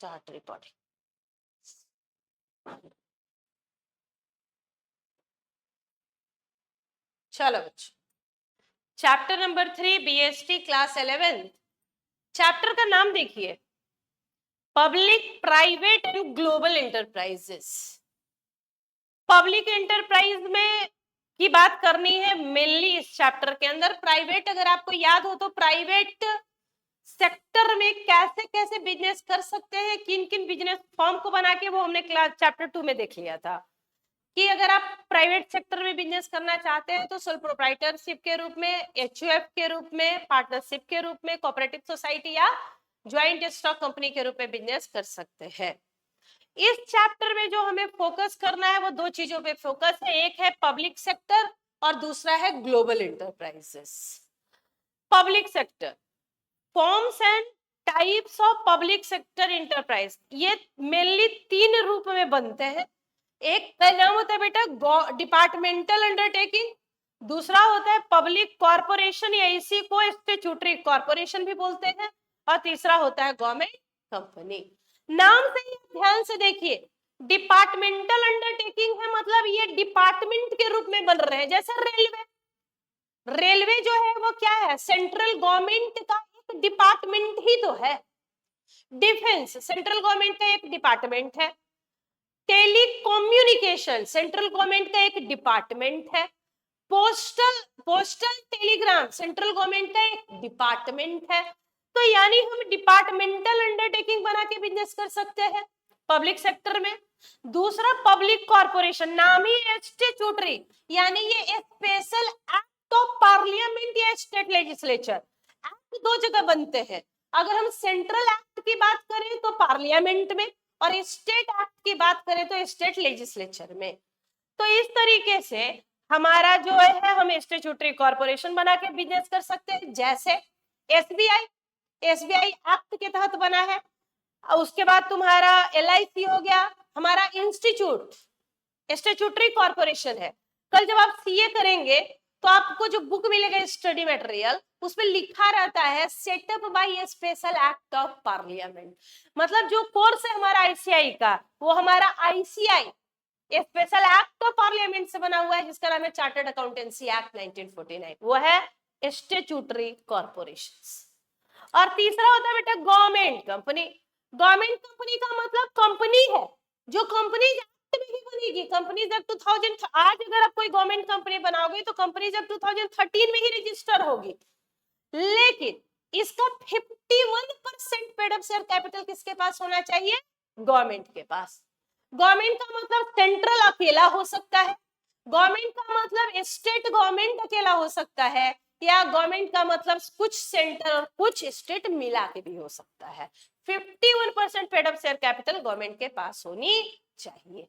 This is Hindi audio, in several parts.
Start recording. चलो बच्चों, chapter number 3 BST class 11। Chapter का नाम देखिए, public private and global enterprises. Public enterprise में की बात करनी है मेनली इस चैप्टर के अंदर। प्राइवेट अगर आपको याद हो तो प्राइवेट सेक्टर में कैसे कैसे बिजनेस कर सकते हैं, किन किन बिजनेस फॉर्म को बना के, वो हमने क्लास चैप्टर 2 में देख लिया था कि अगर आप प्राइवेट सेक्टर में बिजनेस करना चाहते हैं तो सोल प्रोप्राइटरशिप के रूप में, एचयूएफ के रूप में, पार्टनरशिप के रूप में, कोऑपरेटिव सोसाइटी या ज्वाइंट स्टॉक कंपनी के रूप में बिजनेस कर सकते हैं। इस चैप्टर में जो हमें फोकस करना है वो दो चीजों पे फोकस है, एक है पब्लिक सेक्टर और दूसरा है global enterprises. Public sector, forms and types of public sector enterprise, ये मेनली 3 रूप में बनते हैं। एक का नाम होता है बेटा डिपार्टमेंटल अंडरटेकिंग, दूसरा होता है पब्लिक कॉर्पोरेशन या इसी को स्टैट्यूटरी कॉर्पोरेशन भी बोलते हैं, और तीसरा होता है गवर्नमेंट कंपनी। नाम से ही ध्यान से देखिए, डिपार्टमेंटल अंडरटेकिंग है, मतलब ये डिपार्टमेंट के रूप में बन रहे हैं। जैसे रेलवे, रेलवे जो है वो क्या है, सेंट्रल गवर्नमेंट का एक डिपार्टमेंट ही तो है। डिफेंस सेंट्रल गवर्नमेंट का एक डिपार्टमेंट है। टेलीकम्युनिकेशन सेंट्रल गवर्नमेंट का एक डिपार्टमेंट है। पोस्टल टेलीग्राम सेंट्रल गवर्नमेंट का एक डिपार्टमेंट है। तो यानी हम डिपार्टमेंटल अंडरटेकिंग बना के बिजनेस कर सकते हैं पब्लिक सेक्टर में। दूसरा पब्लिक कॉर्पोरेशन, नाम ही स्टैट्यूटरी, यानी ये स्पेशल एक्ट ऑफ पार्लियामेंट या स्टेट लेजिस्लेचर। एक्ट दो जगह बनते हैं, अगर हम सेंट्रल एक्ट की बात करें तो पार्लियामेंट में, और स्टेट एक्ट की बात करें तो स्टेट लेजिस्लेचर में। तो इस तरीके से हमारा जो है, हम स्टैट्यूटरी कॉर्पोरेशन बना के बिजनेस कर सकते हैं। जैसे एसबीआई, एसबीआई एक्ट के तहत बना है। उसके बाद तुम्हारा एलआईसी हो गया, हमारा इंस्टीट्यूट स्टैट्यूटरी कॉर्पोरेशन है। कल जब आप सीए करेंगे तो आपको जो बुक मिलेगा स्टडी मटेरियल, उसमें लिखा रहता है setup by special act of parliament. मतलब जो कोर्स है हमारा आईसीआई का, वो हमारा ICI special act of parliament से बना हुआ है, जिसका नाम है चार्टर्ड अकाउंटेंसी एक्ट 1949। वो है स्टैट्यूटरी कॉर्पोरेशन। और तीसरा होता है बेटा गवर्नमेंट कंपनी। गवर्नमेंट कंपनी का मतलब कंपनी है जो कंपनीज एक्ट में ही बनेगी। कंपनीज एक्ट 2000, आज अगर आप कोई गवर्नमेंट कंपनी बनाओगे तो कंपनीज एक्ट 2013 में ही रजिस्टर होगी, लेकिन इसका 51% पेड अप शेयर कैपिटल किसके पास होना चाहिए, गवर्नमेंट के पास। गवर्नमेंट का मतलब सेंट्रल अकेला हो सकता है, गवर्नमेंट का मतलब स्टेट गवर्नमेंट अकेला हो सकता है, या गवर्नमेंट का मतलब कुछ सेंटर और कुछ स्टेट मिला के भी हो सकता है। 51% paid up share capital government के पास होनी चाहिए।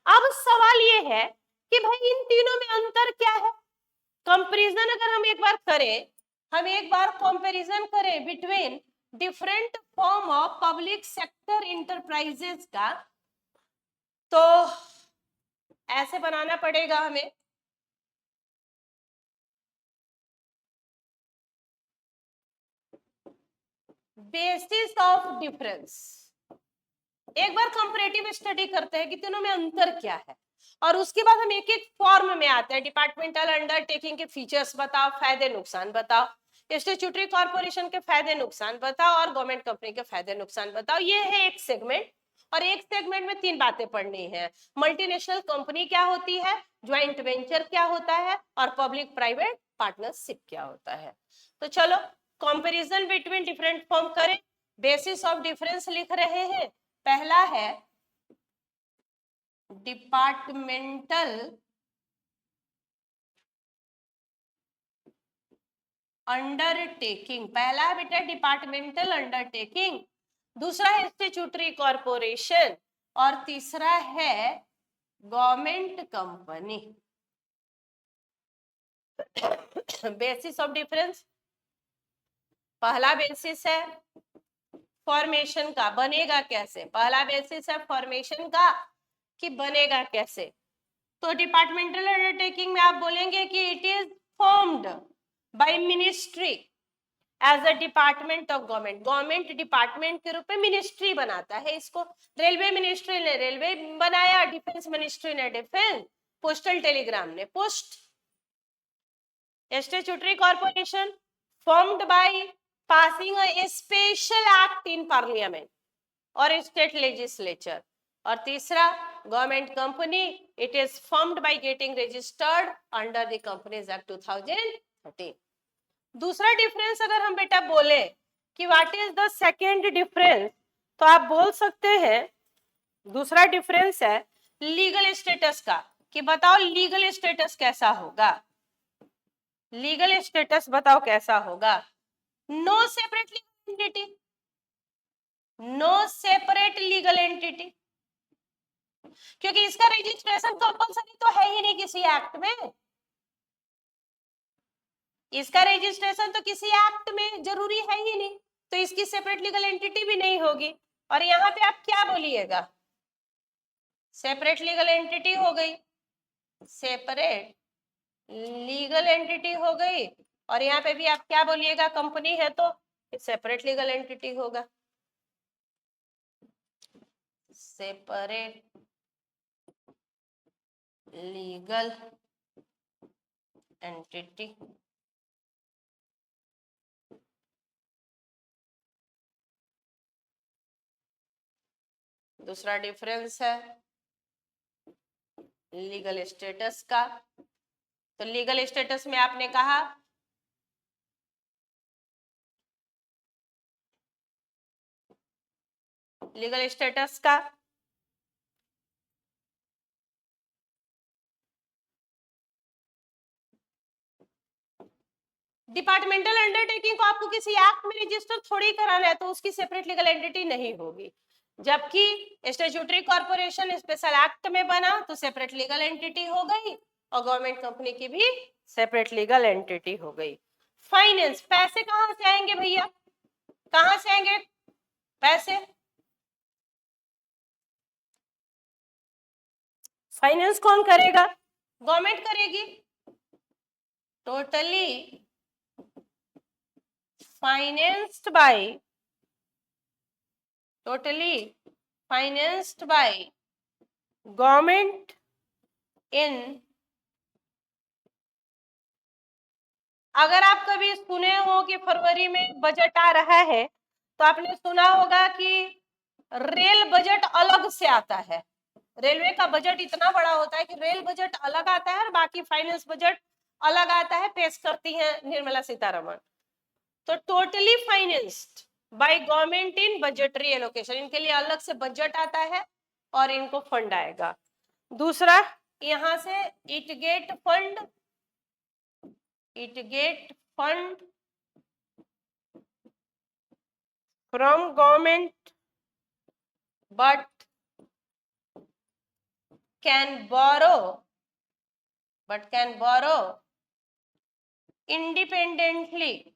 अब सवाल ये है कि भाई इन तीनों में अंतर क्या है। कंपैरिजन अगर हम एक बार करें, हम एक बार कंपैरिजन करें between different form of public sector enterprises का, तो ऐसे बनाना पड़ेगा हमें। बेसिस ऑफ डिफरेंस, एक बार कंपैरेटिव स्टडी करते हैं कि तीनों में अंतर क्या है, और उसके बाद हम एक एक फॉर्म में आते हैं। डिपार्टमेंटल अंडरटेकिंग के फीचर्स बताओ, फायदे नुकसान बताओ, स्टैट्यूटरी कॉर्पोरेशन के फायदे नुकसान बताओ, और गवर्नमेंट कंपनी के फायदे नुकसान बताओ। ये है एक सेगमेंट, और एक सेगमेंट में 3 बातें पढ़नी है। मल्टीनेशनल कंपनी क्या होती है, ज्वाइंट वेंचर क्या होता है, और पब्लिक प्राइवेट पार्टनरशिप क्या होता है। तो चलो कंपैरिजन बिटवीन डिफरेंट फॉर्म करें। बेसिस ऑफ डिफरेंस लिख रहे हैं। पहला है डिपार्टमेंटल अंडरटेकिंग, पहला है बेटा डिपार्टमेंटल अंडरटेकिंग, दूसरा है स्टैट्यूटरी कॉर्पोरेशन, और तीसरा है government company. Basis of difference, पहला बेसिस है फॉर्मेशन का, बनेगा कैसे। पहला बेसिस है फॉर्मेशन का कि बनेगा कैसे। तो डिपार्टमेंटल अंडरटेकिंग में आप बोलेंगे कि it is formed by ministry, as a department of government, government department के रूप में मिनिस्ट्री बनाता है इसको। रेलवे मिनिस्ट्री ने रेलवे बनाया, डिफेंस मिनिस्ट्री ने डिफेंस, पोस्टल टेलीग्राम ने post. Statutory corporation formed by passing a special act in parliament और स्टेट लेजिस्लेचर। और तीसरा government company, it is formed by getting registered under the companies act 2013। दूसरा डिफरेंस अगर हम बेटा बोले कि what is the second difference, तो आप बोल सकते हैं दूसरा डिफरेंस है लीगल स्टेटस का, कि बताओ लीगल स्टेटस कैसा होगा। लीगल स्टेटस बताओ कैसा होगा। No separate legal entity, no separate legal entity, क्योंकि इसका रजिस्ट्रेशन कंपलसरी तो है ही नहीं किसी एक्ट में, इसका रजिस्ट्रेशन तो किसी एक्ट में जरूरी है ही नहीं, तो इसकी सेपरेट लीगल एंटिटी भी नहीं होगी। और यहाँ पे आप क्या बोलिएगा, सेपरेट लीगल एंटिटी हो गई, सेपरेट लीगल एंटिटी हो गई। और यहाँ पे भी आप क्या बोलिएगा, कंपनी है तो सेपरेट लीगल एंटिटी होगा, सेपरेट लीगल एंटिटी। दूसरा डिफरेंस है लीगल स्टेटस का। तो लीगल स्टेटस में आपने कहा लीगल स्टेटस का डिपार्टमेंटल अंडरटेकिंग को आपको किसी एक्ट में रजिस्टर थोड़ी कराना है, तो उसकी सेपरेट लीगल एंटिटी नहीं होगी। जबकि स्टैट्यूटरी कॉर्पोरेशन स्पेशल एक्ट में बना तो सेपरेट लीगल एंटिटी हो गई, और गवर्नमेंट कंपनी की भी सेपरेट लीगल एंटिटी हो गई। फाइनेंस, पैसे कहां से आएंगे भैया, कहां से आएंगे पैसे, फाइनेंस कौन करेगा, गवर्नमेंट करेगी। Totally financed by government in, अगर आप कभी सुने हो कि फरवरी में बजट आ रहा है, तो आपने सुना होगा कि रेल बजट अलग से आता है। रेलवे का बजट इतना बड़ा होता है कि रेल बजट अलग आता है और बाकी फाइनेंस बजट अलग आता है, पेश करती हैं निर्मला सीतारमण। तो totally financed by government in budgetary allocation, इनके लिए अलग से बजट आता है और इनको फंड आएगा। दूसरा यहां से it get fund from government but can borrow independently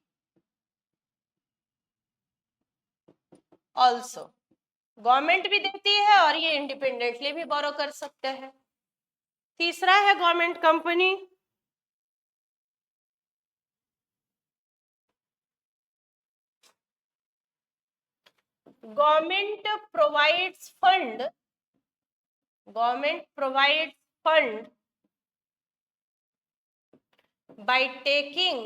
also, government भी देती है और ये इंडिपेंडेंटली भी बोरो कर सकते हैं। तीसरा है government company, government provides fund by taking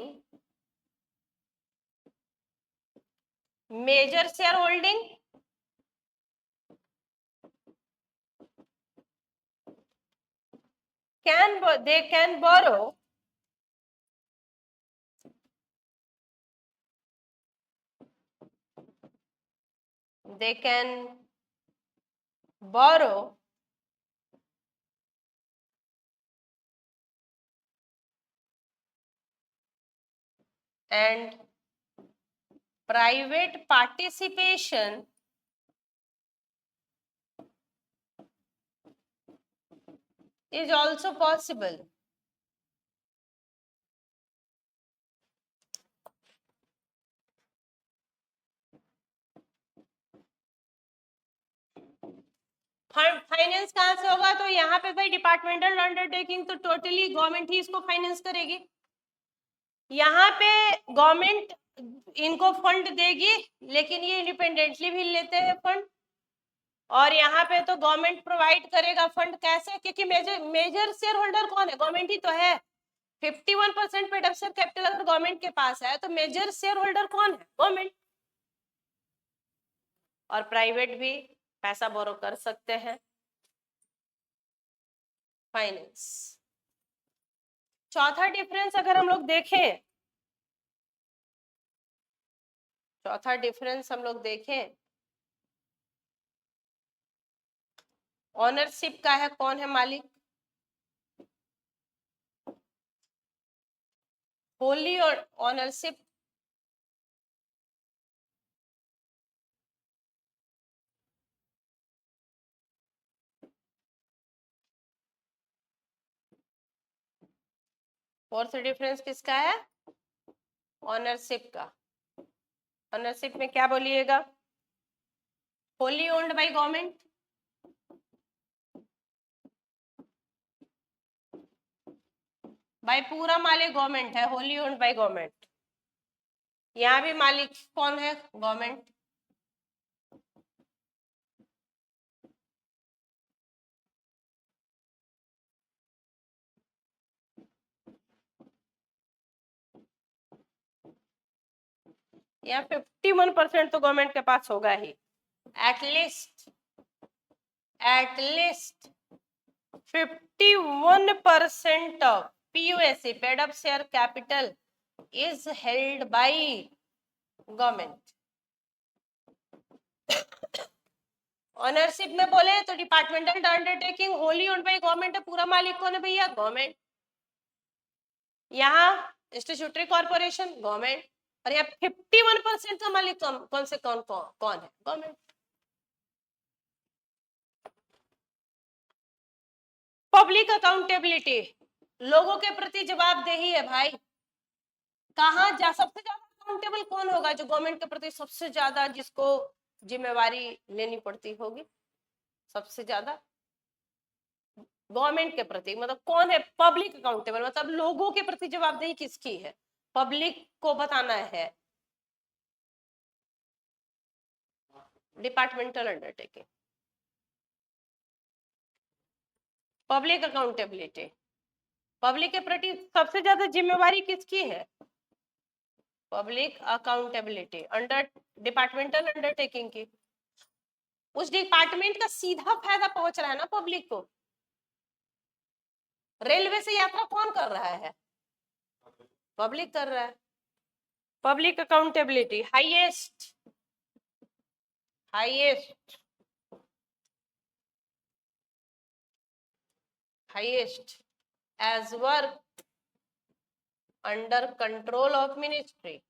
major shareholding they can borrow and private participation is also possible. Finance कहां से होगा, तो यहाँ पे भाई डिपार्टमेंटल अंडरटेकिंग तो टोटली गवर्नमेंट ही इसको फाइनेंस करेगी। यहाँ पे गवर्नमेंट इनको फंड देगी, लेकिन ये इंडिपेंडेंटली भी लेते हैं फंड। और यहाँ पे तो गवर्नमेंट प्रोवाइड करेगा फंड। कैसे? क्योंकि मेजर शेयर होल्डर कौन है? गवर्नमेंट ही तो है। 51% पेड अप शेयर कैपिटल अगर गवर्नमेंट के पास है तो मेजर शेयर होल्डर कौन है? गवर्नमेंट। और प्राइवेट भी पैसा बोरो कर सकते हैं, फाइनेंस। चौथा डिफरेंस अगर हम लोग देखें, चौथा डिफरेंस हम लोग देखें, ऑनरशिप का है। कौन है मालिक? होली और ऑनरशिप। फोर्थ डिफरेंस किसका है? ऑनरशिप का। ऑनरशिप में क्या बोलिएगा? होली ओन्ड बाय गवर्नमेंट, भाई पूरा मालिक गवर्नमेंट है, होली ओन्ड बाय गवर्नमेंट। यहाँ भी मालिक कौन है? गवर्नमेंट। यहाँ 51% तो गवर्नमेंट के पास होगा ही, at least 51% of PUSC, paid up share capital, is held by government. Ownership में बोले तो departmental undertaking wholly owned by government है। पूरा मालिक कौन है भैया? गवर्नमेंट। यहाँ स्टैट्यूटरी कॉर्पोरेशन, गवर्नमेंट। और यहाँ 51% का मालिक कौन से कौन है? गवर्नमेंट। पब्लिक अकाउंटेबिलिटी, लोगों के प्रति जवाबदेही है भाई। कहाँ जा सबसे ज्यादा अकाउंटेबल कौन होगा? जो गवर्नमेंट के प्रति सबसे ज्यादा जिसको जिम्मेवारी लेनी पड़ती होगी सबसे ज्यादा गवर्नमेंट के प्रति, मतलब कौन है पब्लिक अकाउंटेबल? मतलब लोगों के प्रति जवाबदेही किसकी है? पब्लिक को बताना है। Departmental undertaking, public accountability, public के प्रति सबसे ज्यादा जिम्मेवारी किसकी है? Public accountability under departmental undertaking की। उस डिपार्टमेंट का सीधा फायदा पहुंच रहा है ना पब्लिक को। रेलवे से यात्रा कौन कर रहा है? पब्लिक कर रहा है। Public accountability highest as work under control of ministry.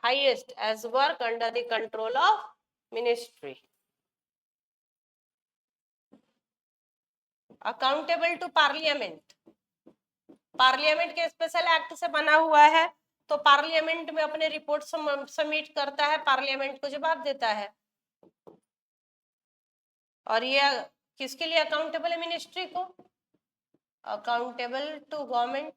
Highest as work under the control of ministry. Accountable to parliament. Parliament के स्पेशल एक्ट से बना हुआ है, तो पार्लियामेंट में अपने रिपोर्ट सबमिट करता है, पार्लियामेंट को जवाब देता है। और ये किसके लिए अकाउंटेबल है? मिनिस्ट्री को। Accountable to government.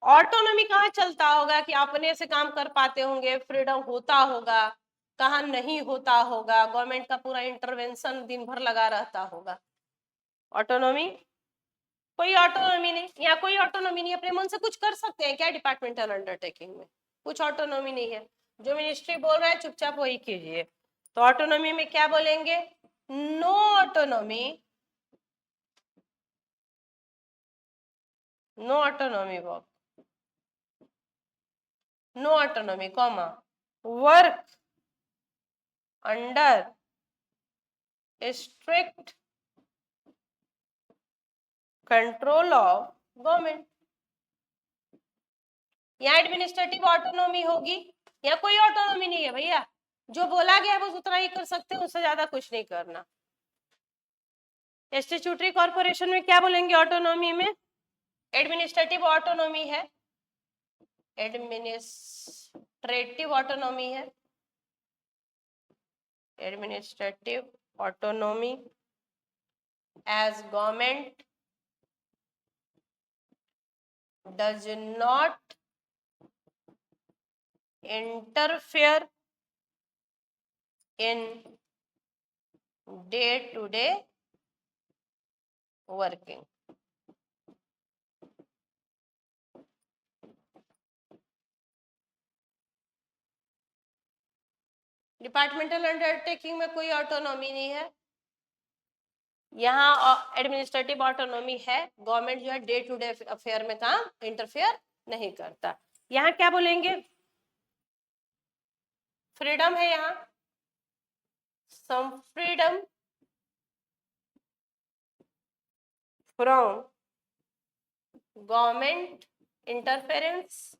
ऑटोनॉमी कहाँ चलता होगा कि अपने से काम कर पाते होंगे, फ्रीडम होता होगा, कहाँ नहीं होता होगा, गवर्नमेंट का पूरा इंटरवेंशन दिन भर लगा रहता होगा। ऑटोनॉमी, कोई ऑटोनॉमी नहीं, यहाँ कोई ऑटोनॉमी नहीं, अपने मन से कुछ कर सकते हैं क्या डिपार्टमेंटल अंडरटेकिंग में? कुछ ऑटोनॉमी नहीं है, जो मिनिस्ट्री बोल रहा है चुपचाप वही कीजिए। तो ऑटोनॉमी में क्या बोलेंगे? No autonomy, no autonomy work, no autonomy comma work under strict control of government. यहाँ एडमिनिस्ट्रेटिव ऑटोनॉमी होगी, यहाँ कोई ऑटोनॉमी नहीं है भैया, जो बोला गया बस उतना ही कर सकते हैं, उससे ज्यादा कुछ नहीं करना। स्टैट्यूटरी कॉर्पोरेशन में क्या बोलेंगे? ऑटोनॉमी में एडमिनिस्ट्रेटिव ऑटोनॉमी है, एडमिनिस्ट्रेटिव ऑटोनॉमी है, administrative autonomy as government does not interfere in day to day working. Departmental undertaking में कोई ऑटोनॉमी नहीं है, यहाँ एडमिनिस्ट्रेटिव ऑटोनॉमी है, गवर्नमेंट जो है डे टू डे अफेयर में काम इंटरफेयर नहीं करता। यहाँ क्या बोलेंगे, फ्रीडम है, यहाँ some freedom from government interference,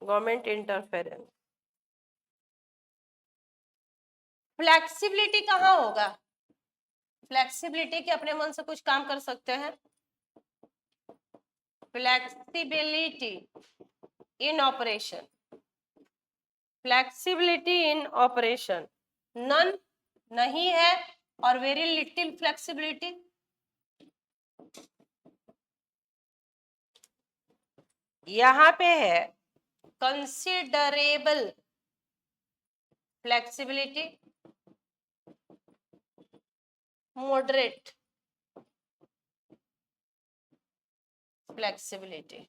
government interference. Flexibility कहाँ होगा, फ्लेक्सिबिलिटी के अपने मन से कुछ काम कर सकते हैं, flexibility in operation, flexibility in operation none नहीं है, और वेरी लिटिल फ्लेक्सिबिलिटी, यहाँ पे है कंसिडरेबल फ्लेक्सिबिलिटी, मॉडरेट फ्लेक्सिबिलिटी।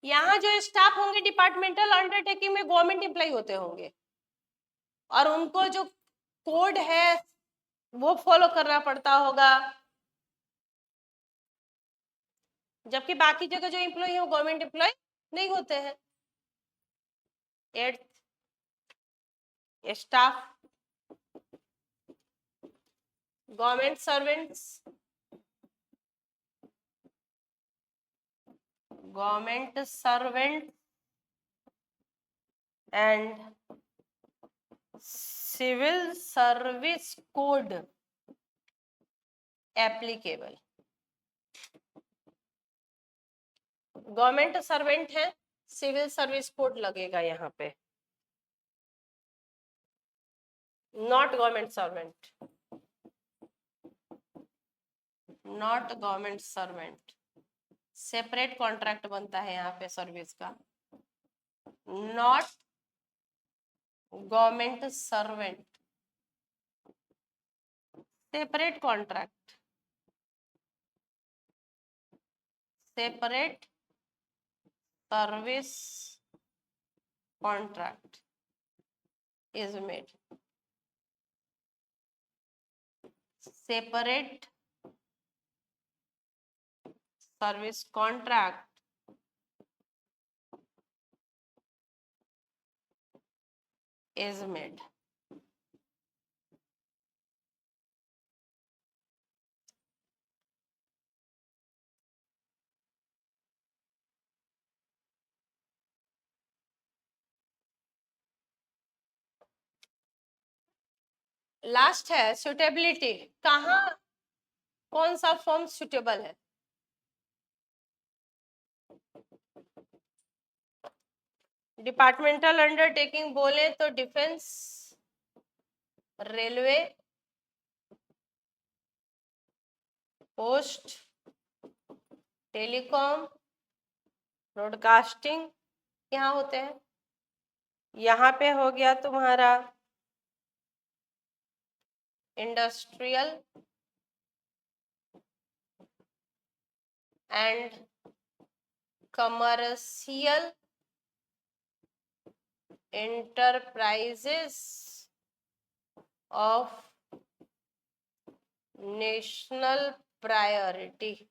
यहाँ जो स्टाफ होंगे डिपार्टमेंटल अंडरटेकिंग में गवर्नमेंट एम्प्लॉय होते होंगे, और उनको जो कोड है वो फॉलो करना पड़ता होगा, जबकि बाकी जगह जो एम्प्लॉय है वो गवर्नमेंट एम्प्लॉय नहीं होते हैं। Eighth, staff government servants, government servant and civil service code applicable. Government servant है, सिविल सर्विस कोड लगेगा यहाँ पे, not government servant, not government servant, separate contract बनता है यहाँ पे सर्विस का, not government servant, separate contract, separate service contract is made, separate service contract is made। Last है सुटेबिलिटी, कहाँ कौन सा फॉर्म सुटेबल है, डिपार्टमेंटल अंडरटेकिंग बोले तो defence, railway, post, telecom, broadcasting यहाँ होते हैं। यहाँ पे हो गया तुम्हारा industrial and commercial enterprises of national priority।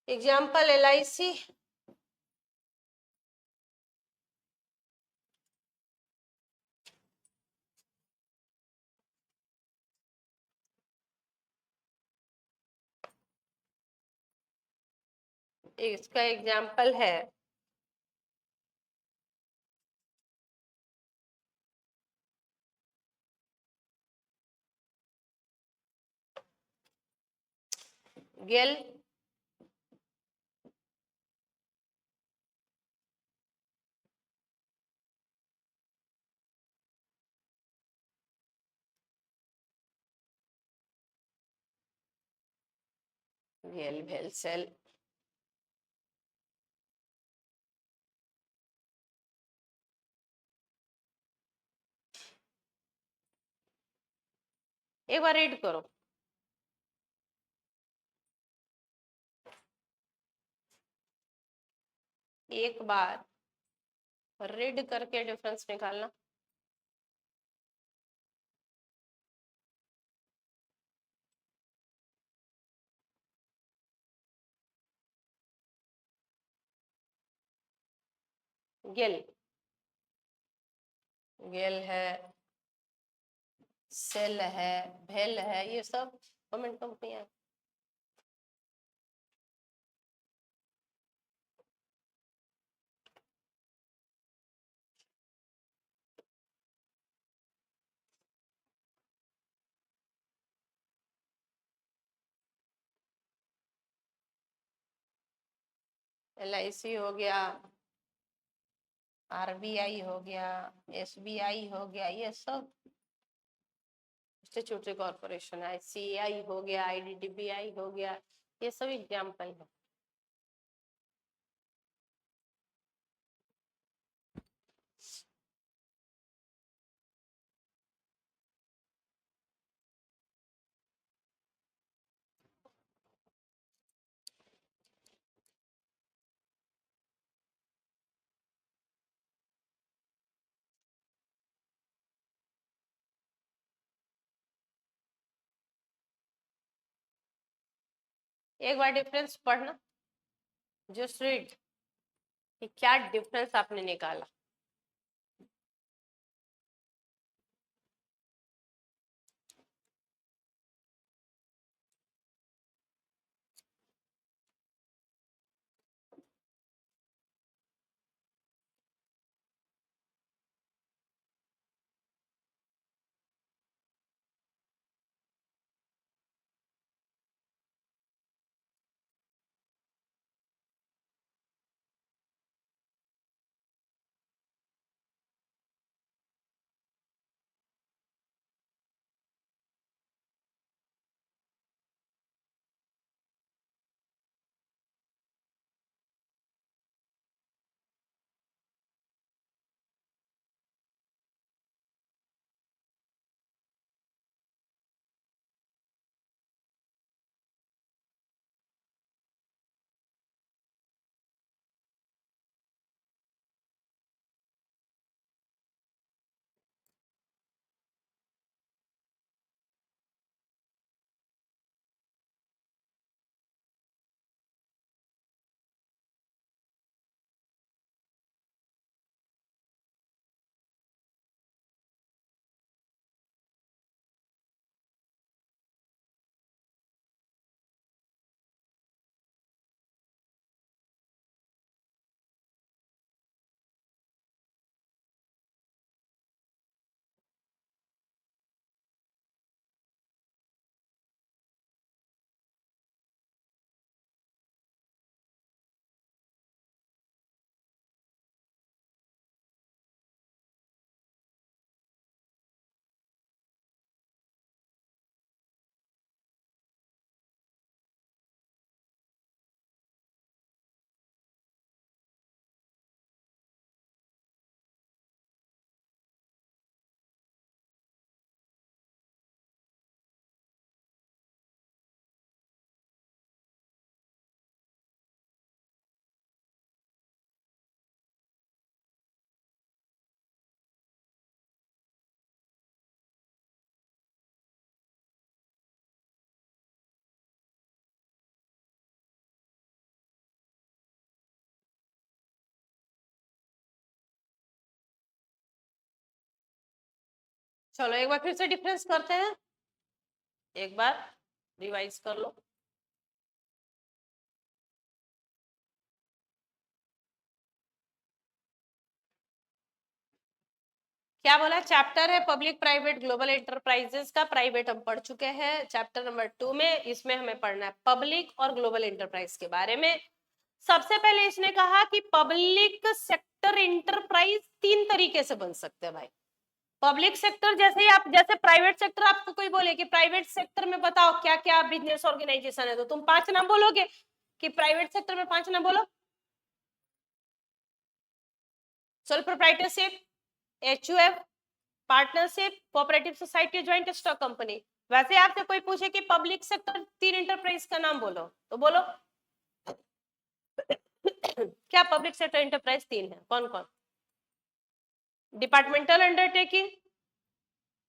Example LIC, इसका एग्जाम्पल है गेल, गेल भेल सेल, एक बार रीड करो। एक बार रीड करके डिफरेंस निकालना। गेल, गेल है, सेल है, भेल है, ये सब गवर्नमेंट कंपनियां हैं। LIC हो गया, RBI हो गया, SBI हो गया, ये सब छोटे कॉर्पोरेशन है। ICAI हो गया, IDBI हो गया, ये सब एग्जाम्पल है। एक बार डिफरेंस पढ़ना, जस्ट रीड कि क्या डिफरेंस आपने निकाला। चलो एक बार फिर से डिफरेंस करते हैं, एक बार रिवाइज कर लो। क्या बोला? चैप्टर है पब्लिक प्राइवेट ग्लोबल एंटरप्राइजेस का, प्राइवेट हम पढ़ चुके हैं चैप्टर नंबर 2 में। इसमें हमें पढ़ना है पब्लिक और ग्लोबल एंटरप्राइज के बारे में। सबसे पहले इसने कहा कि पब्लिक सेक्टर एंटरप्राइज 3 तरीके से बन सकते हैं भाई। पब्लिक सेक्टर जैसे ही आप, जैसे प्राइवेट सेक्टर आपको कोई बोले कि प्राइवेट सेक्टर में बताओ क्या क्या बिजनेस ऑर्गेनाइजेशन है, तो तुम 5 नाम बोलोगे कि प्राइवेट सेक्टर में 5 नाम बोलो। Sole proprietorship, HUF, partnership, cooperative society, joint stock company. वैसे आपसे कोई पूछे कि पब्लिक सेक्टर 3 एंटरप्राइज का नाम बोलो, तो बोलो क्या पब्लिक सेक्टर एंटरप्राइज 3 है, कौन कौन? डिपार्टमेंटल अंडरटेकिंग,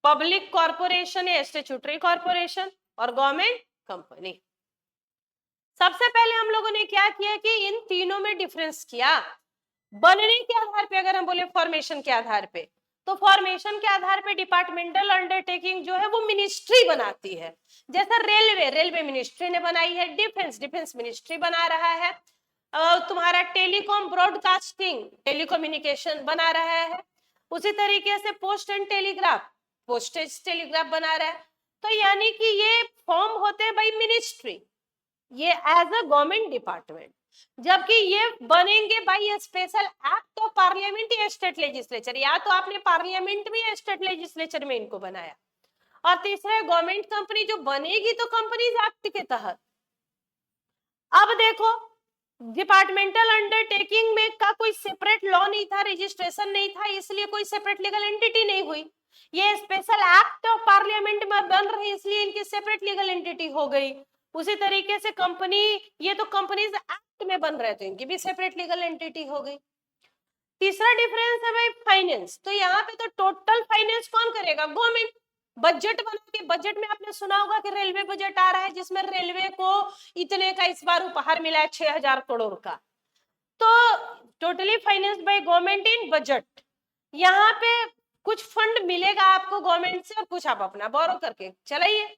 पब्लिक कॉर्पोरेशन या स्टैट्यूटरी कॉर्पोरेशन, और गवर्नमेंट कंपनी। सबसे पहले हम लोगों ने क्या किया कि इन तीनों में डिफरेंस किया बनने के आधार पे। अगर हम बोले फॉर्मेशन के आधार पे, तो फॉर्मेशन के आधार पे डिपार्टमेंटल अंडरटेकिंग जो है वो मिनिस्ट्री बनाती है। जैसा रेलवे, रेलवे मिनिस्ट्री ने बनाई है, डिफेंस, डिफेंस मिनिस्ट्री बना रहा है, तुम्हारा टेलीकॉम ब्रॉडकास्टिंग टेलीकम्युनिकेशन बना रहा है, उसी तरीके से post and telegraph postage telegraph बना रहा है। तो यानी कि ये फॉर्म होते हैं बाई मिनिस्ट्री, ये एज अ गवर्नमेंट डिपार्टमेंट, जबकि ये बनेंगे by special act of parliament या स्टेट लेजिस्लेचर, या तो आपने पार्लियामेंट में या स्टेट लेजिस्लेचर में इनको बनाया। और तीसरा गवर्नमेंट कंपनी जो बनेगी तो कंपनीज एक्ट के तहत। अब देखो डिपार्टमेंटल अंडरटेकिंग में का कोई सेपरेट लॉ नहीं था, रजिस्ट्रेशन नहीं था, इसलिए कोई सेपरेट लीगल एंटिटी नहीं हुई। ये स्पेशल एक्ट ऑफ पार्लियामेंट में बन रही, इसलिए इनकी सेपरेट लीगल एंटिटी हो गई। उसी तरीके से कंपनी, ये तो कंपनीज एक्ट में बन रहे थे, इनकी भी सेपरेट लीगल एंटिटी हो गई। तीसरा डिफरेंस है भाई फाइनेंस। तो यहाँ पे तो टोटल फाइनेंस कौन करेगा? गवर्नमेंट। बजट बना के, बजट में आपने सुना होगा कि रेलवे बजट आ रहा है जिसमें रेलवे को इतने का इस बार उपहार मिला है 6000 करोड़ का। तो totally finance by government in budget. यहाँ पे कुछ फंड मिलेगा आपको गवर्नमेंट से और कुछ आप अपना बोरो करके चलाइए।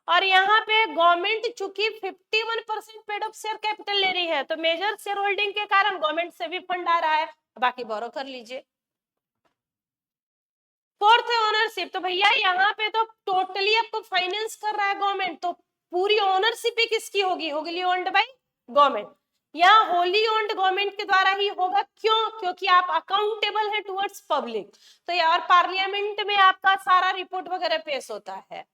और यहाँ पे गवर्नमेंट चूंकि 51% पेड ऑफ शेयर कैपिटल ले रही है, तो मेजर शेयर होल्डिंग के कारण गवर्नमेंट से भी फंड आ रहा है, बाकी बोरो कर लीजिए। फोर्थ है ओनरशिप। तो भैया यहाँ पे तो टोटली आपको फाइनेंस कर रहा है गवर्नमेंट, तो पूरी ओनरशिप ही किसकी होगी? होगी ओन्ड बाय गवर्नमेंट, या होली ओन्ड गवर्नमेंट के द्वारा ही होगा। क्यों? क्योंकि आप अकाउंटेबल है टुवर्ड्स पब्लिक। तो यार पार्लियामेंट में आपका सारा रिपोर्ट वगैरह पेश होता है,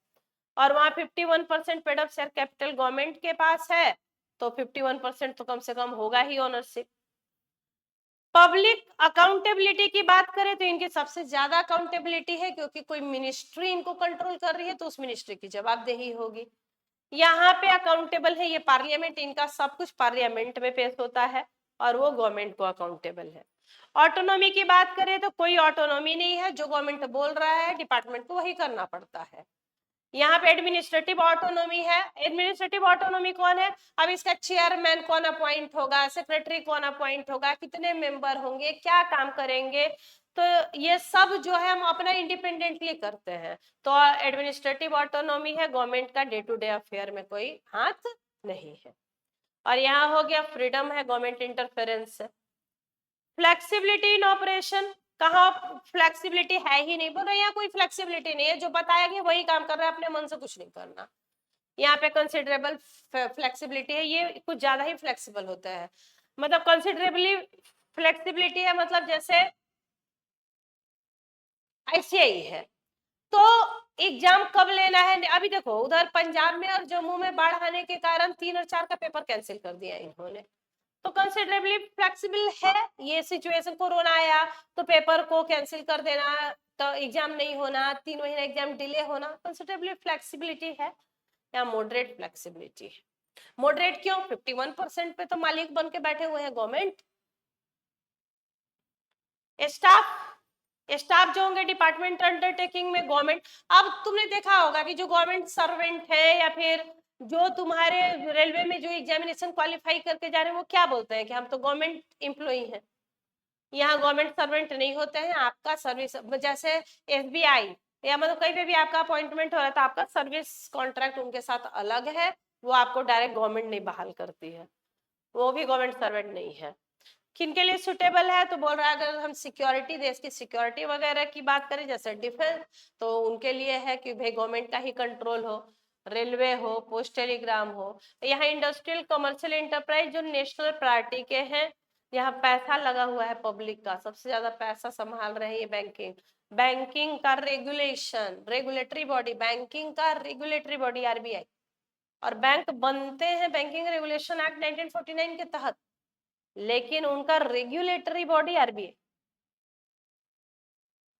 और वहां 51% paid of share capital government के पास है, तो 51% तो कम से कम होगा ही ओनरशिप। पब्लिक अकाउंटेबिलिटी की बात करें तो इनकी सबसे ज्यादा अकाउंटेबिलिटी है, क्योंकि कोई मिनिस्ट्री इनको कंट्रोल कर रही है तो उस मिनिस्ट्री की जवाबदेही होगी। यहाँ पे अकाउंटेबल है ये पार्लियामेंट, इनका सब कुछ पार्लियामेंट में पेश होता है और वो गवर्नमेंट को अकाउंटेबल है। ऑटोनॉमी की बात करें तो कोई ऑटोनॉमी नहीं है, जो गवर्नमेंट बोल रहा है डिपार्टमेंट को वही करना पड़ता है। यहाँ पे एडमिनिस्ट्रेटिव ऑटोनॉमी है। एडमिनिस्ट्रेटिव ऑटोनॉमी कौन है? अब इसका चेयरमैन कौन अपॉइंट होगा, सेक्रेटरी कौन अपॉइंट होगा, कितने मेंबर होंगे, क्या काम करेंगे, तो ये सब जो है हम अपना इंडिपेंडेंटली करते हैं। तो एडमिनिस्ट्रेटिव ऑटोनॉमी है, गवर्नमेंट का डे टू डे अफेयर में कोई हाथ नहीं है। और यहाँ हो गया फ्रीडम है, गवर्नमेंट इंटरफेरेंस है। फ्लेक्सिबिलिटी इन ऑपरेशन, कहा फ्लेक्सिबिलिटी है ही नहीं, बोल रहे यहाँ कोई फ्लेक्सिबिलिटी नहीं है, जो बताया गया वही काम कर रहा है, अपने मन से कुछ नहीं करना। यहाँ पे कंसिडरेबल फ्लेक्सिबिलिटी है, ये कुछ ज्यादा ही फ्लेक्सिबल होता है। मतलब कंसिडरेबली फ्लेक्सिबिलिटी है, मतलब जैसे आईसीआई है तो एग्जाम कब लेना है? अभी देखो उधर पंजाब में और जम्मू में बाढ़ आने के कारण 3 और 4 का पेपर कैंसिल कर दिया इन्होंने, तो कंसिडरेबली फ्लेक्सिबल है ये सिचुएशन। कोरोना आया तो पेपर को कैंसिल कर देना, तो एग्जाम नहीं होना, 3 महीना एग्जाम डिले होना, कंसिडरेबली फ्लेक्सिबिलिटी है या मॉडरेट फ्लेक्सिबिलिटी है। मॉडरेट क्यों? 51% पे तो मालिक बन के बैठे हुए हैं गवर्नमेंट। स्टाफ, स्टाफ जो होंगे डिपार्टमेंट अंडरटेकिंग में गवर्नमेंट। अब तुमने देखा होगा कि जो गवर्नमेंट सर्वेंट है या फिर जो तुम्हारे रेलवे में जो एग्जामिनेशन क्वालिफाई करके जा रहे हैं वो क्या बोलते हैं कि हम तो गवर्नमेंट एम्प्लॉई हैं। यहाँ गवर्नमेंट सर्वेंट नहीं होते हैं, आपका सर्विस, जैसे एसबीआई या मतलब कहीं पे भी आपका अपॉइंटमेंट हो रहा है तो आपका सर्विस कॉन्ट्रैक्ट उनके साथ अलग है, वो आपको डायरेक्ट गवर्नमेंट नहीं बहाल करती है, वो भी गवर्नमेंट सर्वेंट नहीं है। किनके लिए सुटेबल है तो बोल रहा है अगर हम सिक्योरिटी, देश की सिक्योरिटी वगैरह की बात करें जैसे डिफेंस, तो उनके लिए है कि भाई गवर्नमेंट का ही कंट्रोल हो, रेलवे हो, पोस्ट टेलीग्राम हो। यहाँ इंडस्ट्रियल कमर्शियल एंटरप्राइज जो नेशनल प्रायोरिटी के हैं, यहाँ पैसा लगा हुआ है पब्लिक का, सबसे ज्यादा पैसा संभाल रहे हैं ये बैंकिंग। बैंकिंग का रेगुलेशन, रेगुलेटरी बॉडी, बैंकिंग का रेगुलेटरी बॉडी आरबीआई, और बैंक बनते हैं बैंकिंग रेगुलेशन एक्ट 1949 के तहत, लेकिन उनका रेगुलेटरी बॉडी आरबीआई।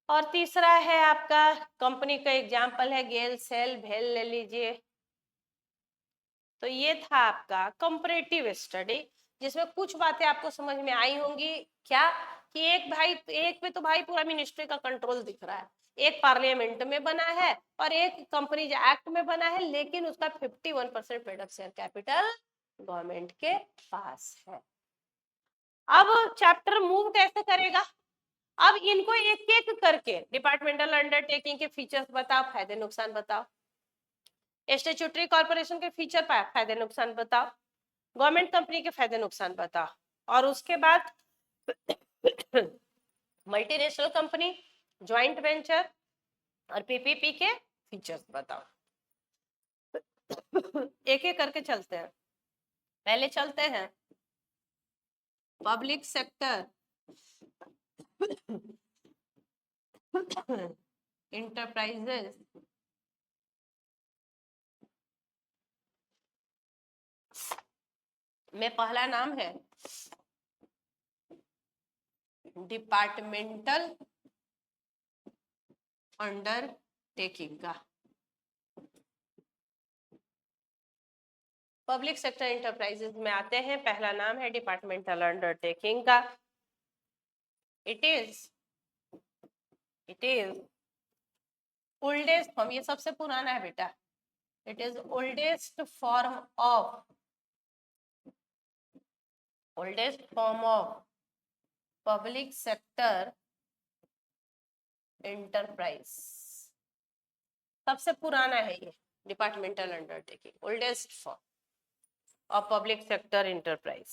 और तीसरा है आपका कंपनी का एग्जांपल है गेल सेल भेल, ले लीजिए। तो ये था आपका कंपैरेटिव स्टडी, जिसमें कुछ बातें आपको समझ में आई होंगी। क्या कि एक पे तो भाई पूरा मिनिस्ट्री का कंट्रोल दिख रहा है, एक पार्लियामेंट में बना है और एक कंपनीज एक्ट में बना है, लेकिन उसका 51% paid up share capital government के पास है। अब चैप्टर मूव कैसे करेगा, अब इनको एक एक करके डिपार्टमेंटल अंडरटेकिंग के फीचर्स बताओ, फायदे नुकसान बताओ, स्टैट्यूटरी कॉर्पोरेशन के फीचर फायदे नुकसान बताओ, गवर्नमेंट कंपनी के फायदे नुकसान बताओ, और उसके बाद मल्टीनेशनल कंपनी, ज्वाइंट वेंचर और पीपीपी के फीचर्स बताओ। एक एक करके चलते हैं। पहले चलते हैं पब्लिक सेक्टर इंटरप्राइजेस में पहला नाम है डिपार्टमेंटल अंडरटेकिंग का। पब्लिक सेक्टर इंटरप्राइजेस में आते हैं, पहला नाम है डिपार्टमेंटल अंडरटेकिंग का। इट इज ओल्डेस्ट फॉर्म, ये सबसे पुराना है बेटा, it is oldest form of public sector enterprise, सबसे पुराना है ये departmental undertaking, oldest form of public sector enterprise.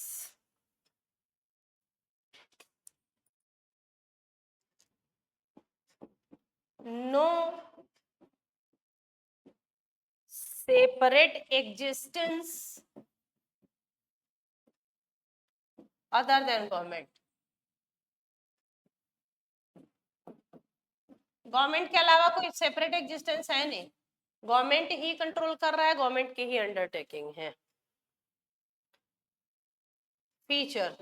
No separate existence other than government, government के अलावा कोई सेपरेट एग्जिस्टेंस है नहीं, गवर्नमेंट ही कंट्रोल कर रहा है, गवर्नमेंट की ही अंडरटेकिंग है। फीचर,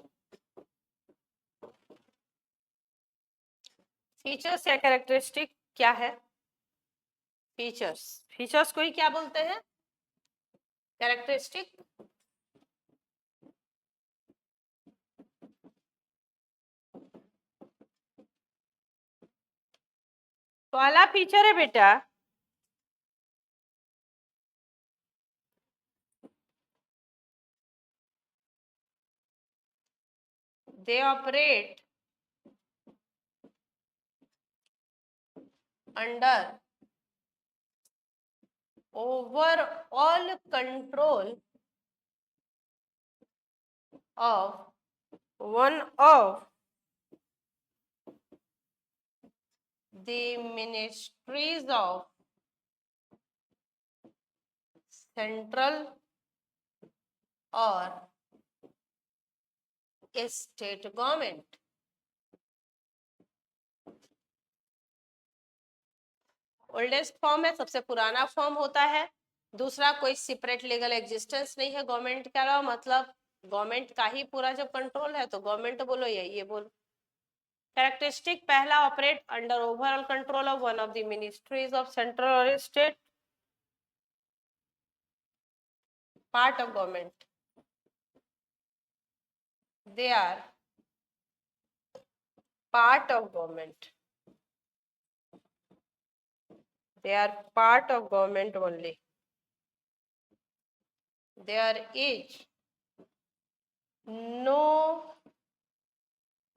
फीचर्स या कैरेक्टरिस्टिक क्या है, फीचर्स को ही क्या बोलते हैं, कैरेक्टरिस्टिक। पहला फीचर है बेटा they operate under overall control of one of the ministries of central or state government। Oldest form है, सबसे पुराना फॉर्म होता है। दूसरा, कोई सेपरेट लीगल एग्जिस्टेंस नहीं है गवर्नमेंट के अलावा, मतलब गवर्नमेंट का ही पूरा जब कंट्रोल है तो गवर्नमेंट बोलो या ये बोलो। कैरेक्टरिस्टिक, पहला, operate under overall control of one of the ministries of central और state part of government, they are part of government, they are part of government only, there is no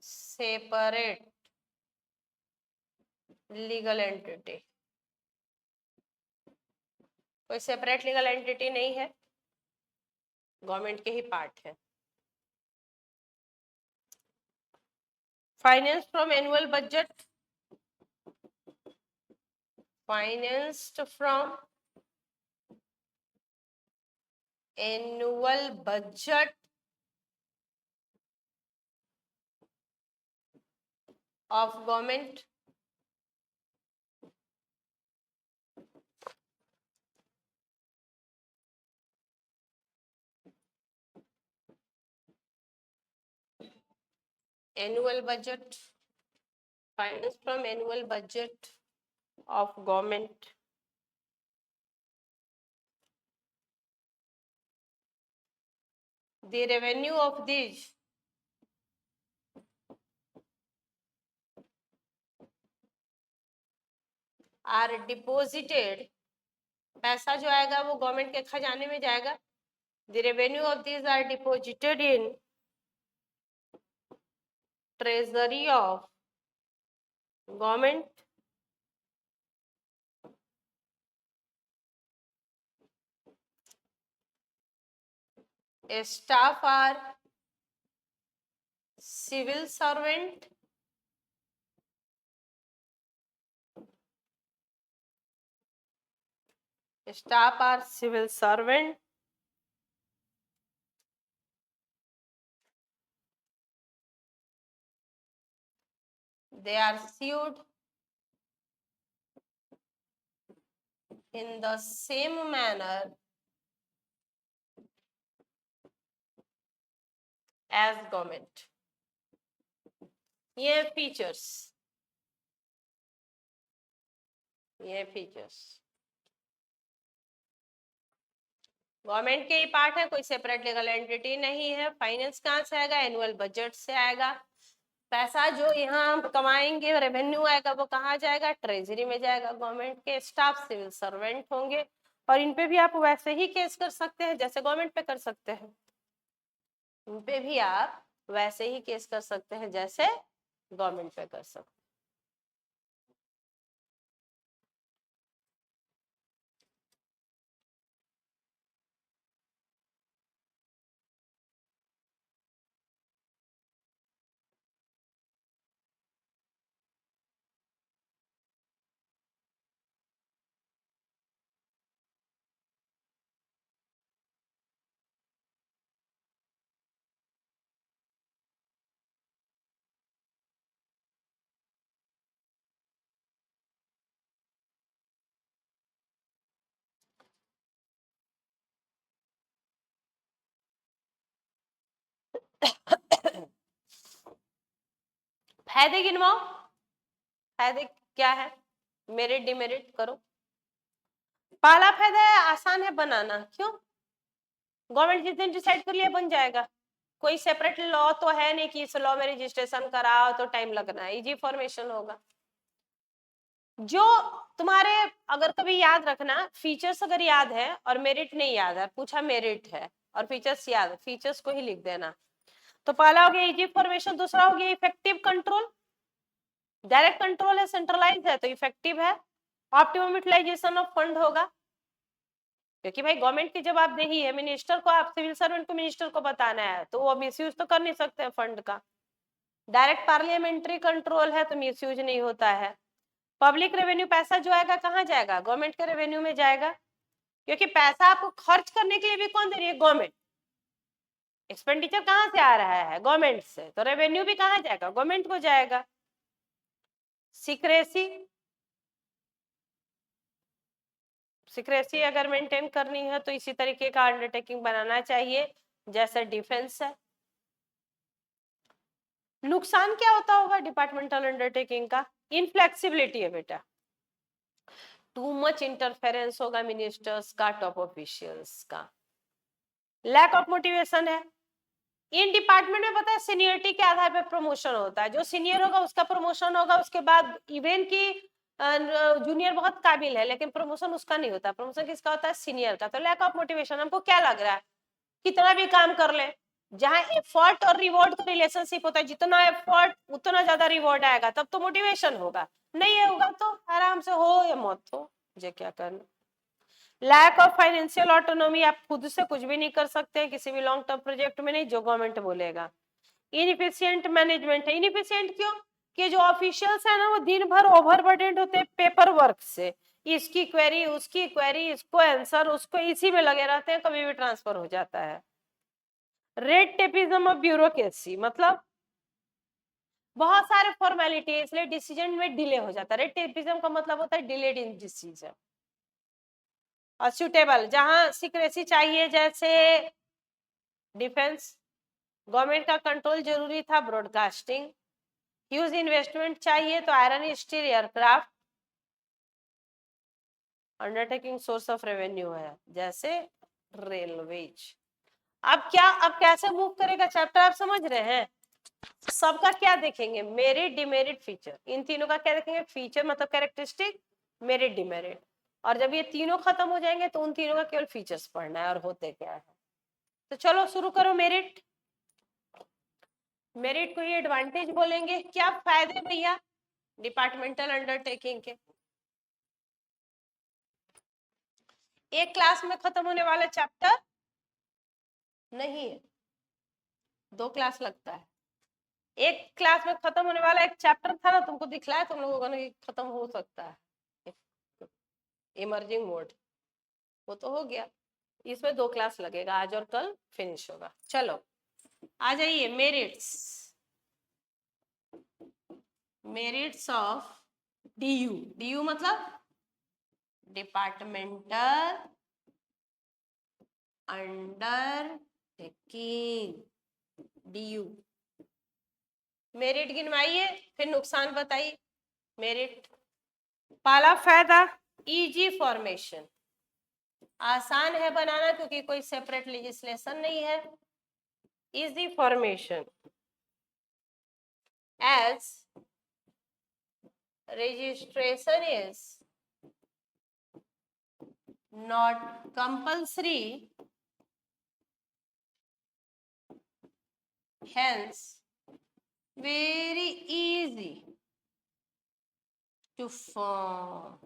separate legal entity, कोई सेपरेट लीगल एंटिटी नहीं है, गवर्नमेंट के ही पार्ट है। Finance from annual budget, financed from annual budget of government annual budget, finance from annual budget of government the revenue of these are deposited, पैसा जो आएगा वो गवर्नमेंट के खजाने में जाएगा। The revenue of these are deposited in treasury of government staff are civil servant they are sued in the same manner as government। ये फीचर्स, गवर्नमेंट के ही पार्ट है, कोई सेपरेट लीगल एंटिटी नहीं है। फाइनेंस कहाँ से आएगा? एनुअल बजट से आएगा। पैसा जो यहाँ हम कमाएंगे, रेवेन्यू आएगा, वो कहाँ जाएगा? ट्रेजरी में जाएगा। गवर्नमेंट के स्टाफ सिविल सर्वेंट होंगे और इन पे भी आप वैसे ही केस कर सकते हैं जैसे गवर्नमेंट पे कर सकते हैं। इन पे भी आप वैसे ही केस कर सकते हैं जैसे गवर्नमेंट पे कर सकते हैं। फायदे गिनवाओ, फायदे क्या है? मेरिट डिमेरिट करो। पहला फायदा है आसान है बनाना। क्यों? गवर्नमेंट जिस दिन डिसाइड कर लिया बन जाएगा। कोई सेपरेट लॉ तो है नहीं कि इस लॉ में रजिस्ट्रेशन कराओ तो टाइम लगना है, इजी फॉर्मेशन होगा। जो तुम्हारे अगर कभी याद रखना, फीचर्स अगर याद है और मेरिट नहीं याद है, पूछा मेरिट है और फीचर्स याद है, फीचर्स को ही लिख देना। तो पहला हो गया इजी फॉर्मेशन, दूसरा हो गया इफेक्टिव कंट्रोल। डायरेक्ट कंट्रोल है, सेंट्रलाइज है तो इफेक्टिव है। ऑप्टिमम यूटिलाइजेशन ऑफ फंड होगा, क्योंकि भाई गवर्नमेंट की जवाबदेही है। मिनिस्टर को, आप सिविल सर्वेंट को मिनिस्टर को बताना है तो वो मिसयूज तो कर नहीं सकते हैं फंड का। डायरेक्ट पार्लियामेंट्री कंट्रोल है तो मिसयूज नहीं होता है। पब्लिक रेवेन्यू, पैसा जो आएगा कहाँ जाएगा? गवर्नमेंट के रेवेन्यू में जाएगा, क्योंकि पैसा आपको खर्च करने के लिए भी कौन दे रही है? गवर्नमेंट। एक्सपेंडिचर कहाँ से आ रहा है? गवर्नमेंट से, तो रेवेन्यू भी कहाँ जाएगा? गवर्नमेंट को जाएगा। सिक्रेसी, सिक्रेसी अगर मेंटेन करनी है तो इसी तरीके का अंडरटेकिंग बनाना चाहिए जैसे डिफेंस है। नुकसान क्या होता होगा डिपार्टमेंटल अंडरटेकिंग का? इनफ्लेक्सिबिलिटी है बेटा, टू मच इंटरफेरेंस होगा मिनिस्टर्स का, टॉप ऑफिशियल्स का। लैक ऑफ मोटिवेशन है। इन डिपार्टमेंट में पता है सीनियरिटी के आधार पर प्रमोशन होता है, जो सीनियर होगा उसका प्रमोशन होगा, उसके बाद इवन की जूनियर बहुत काबिल है लेकिन प्रमोशन उसका नहीं होता। प्रमोशन किसका होता है? सीनियर का। तो लैक ऑफ मोटिवेशन, हमको क्या लग रहा है कितना भी काम कर ले, जहां एफर्ट और रिवॉर्ड का रिलेशनशिप होता है, जितना एफर्ट उतना ज्यादा रिवॉर्ड आएगा, तब तो मोटिवेशन होगा। नहीं होगा तो आराम से हो या मत हो, मुझे क्या करना। लैक ऑफ फाइनेंशियल ऑटोनॉमी, आप खुद से कुछ भी नहीं कर सकते हैं किसी भी लॉन्ग टर्म प्रोजेक्ट में, नहीं, जो गवर्नमेंट बोलेगा। इनफिशियंट मैनेजमेंट है। इनफिशियंट क्यों? कि जो ऑफिशियल्स है ना वो दिन भर ओवरबर्डेंड होते हैं पेपर वर्क से, इसकी क्वेरी उसकी क्वेरी, इसको आंसर उसको, इसी में लगे रहते हैं, कभी भी ट्रांसफर हो जाता है। रेड टेपिज्म ऑफ ब्यूरोक्रेसी, मतलब बहुत सारे फॉर्मेलिटी है, इसलिए डिसीजन में डिले हो जाता है। रेड टेपिज्म का मतलब होता है डिलेड इन डिसीजन। और सुटेबल, जहां सीक्रेसी चाहिए, जैसे डिफेंस, गवर्नमेंट का कंट्रोल जरूरी था, ब्रॉडकास्टिंग। ह्यूज इन्वेस्टमेंट चाहिए तो iron steel, aircraft. Undertaking source of revenue है, जैसे रेलवेज। अब क्या, अब कैसे मूव करेगा चैप्टर, आप समझ रहे हैं? सबका क्या देखेंगे, मेरिट डिमेरिट फीचर, इन तीनों का क्या देखेंगे, फीचर मतलब कैरेक्टरिस्टिक, मेरिट डिमेरिट। और जब ये तीनों खत्म हो जाएंगे तो उन तीनों का केवल फीचर्स पढ़ना है और होते क्या है। तो चलो शुरू करो। मेरिट, मेरिट को ही एडवांटेज बोलेंगे। क्या फायदे भैया डिपार्टमेंटल अंडरटेकिंग के? एक क्लास में खत्म होने वाला चैप्टर नहीं है, 2 क्लास लगता है। एक क्लास में खत्म होने वाला एक चैप्टर था ना, तुमको दिखलाया तुम लोगों ने खत्म हो सकता है, इमर्जिंग मोड, वो तो हो गया। इसमें 2 क्लास लगेगा, आज और कल फिनिश होगा। चलो आ जाइए, merits, merits of DU. DU मतलब डिपार्टमेंटल अंडरटेकिंग, डीयू। मेरिट गिनवाइए फिर नुकसान बताइए। मेरिट, पहला फायदा इजी फॉर्मेशन, आसान है बनाना क्योंकि कोई सेपरेट लेजिस्लेशन नहीं है। Easy formation, as registration is not compulsory, hence very easy to form.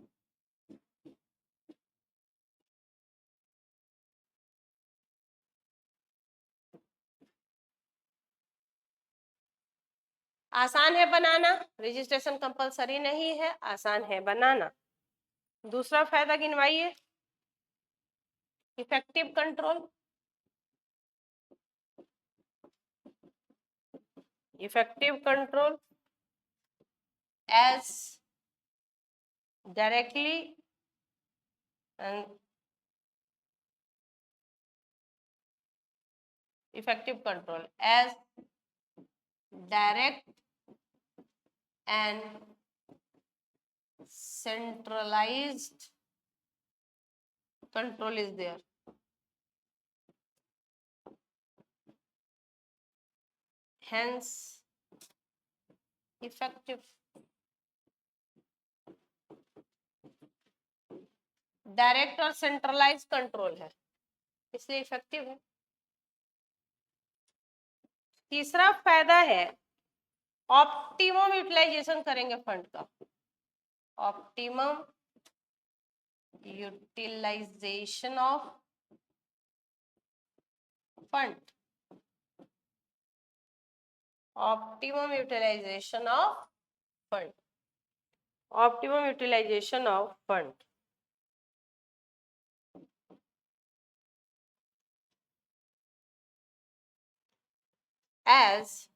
आसान है बनाना, रजिस्ट्रेशन कंपलसरी नहीं है, आसान है बनाना। दूसरा फायदा गिनवाइए, effective control. Effective control as directly and effective control as direct and centralized control is there. Hence effective. Direct और सेंट्रलाइज कंट्रोल है इसलिए इफेक्टिव है। तीसरा फायदा है ऑप्टिमम यूटिलाइजेशन करेंगे फंड का। Optimum utilisation of fund, optimum utilisation of fund, optimum utilisation of fund. As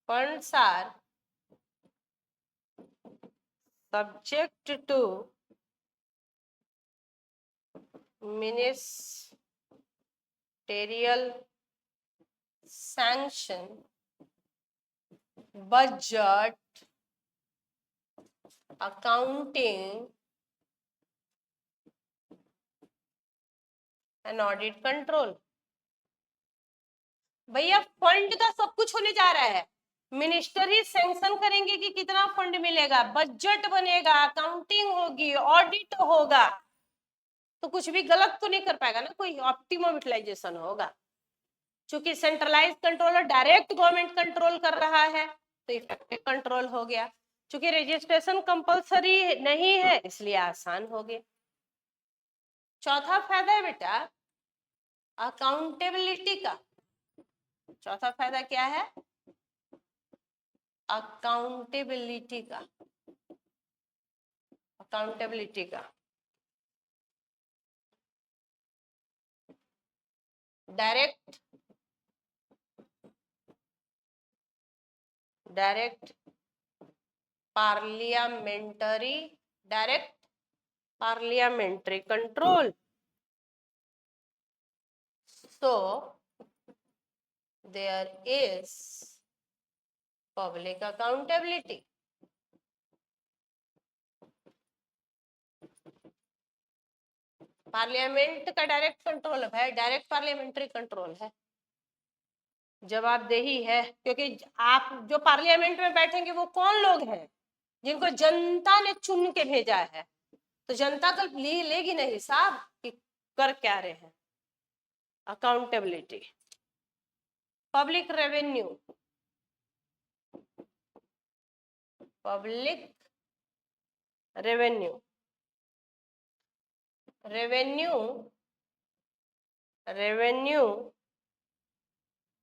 funds are subject to ministerial sanction, budget, accounting and audit control। भैया फंड का सब कुछ होने जा रहा है, मिनिस्टर ही सैंक्शन करेंगे कि कितना फंड मिलेगा, बजट बनेगा, अकाउंटिंग होगी, ऑडिट होगा, तो कुछ भी गलत तो नहीं कर पाएगा ना कोई, ऑप्टिमम यूटिलाइजेशन होगा। चूंकि सेंट्रलाइज कंट्रोल और डायरेक्ट गवर्नमेंट कंट्रोल कर रहा है तो इफेक्टिव कंट्रोल हो गया। चूंकि रजिस्ट्रेशन कंपलसरी नहीं है इसलिए आसान हो गया। चौथा फायदा है बेटा अकाउंटेबिलिटी का। चौथा फायदा क्या है? अकाउंटेबिलिटी का। अकाउंटेबिलिटी का direct parliamentary control. So there is public accountability. Parliament का डायरेक्ट कंट्रोल है, डायरेक्ट पार्लियामेंट्री कंट्रोल है, जवाबदेही है। क्योंकि आप जो पार्लियामेंट में बैठेंगे वो कौन लोग हैं? जिनको जनता ने चुन के भेजा है। तो जनता तो लेगी नहीं हिसाब कि कर क्या रहे हैं। Accountability. Public revenue revenue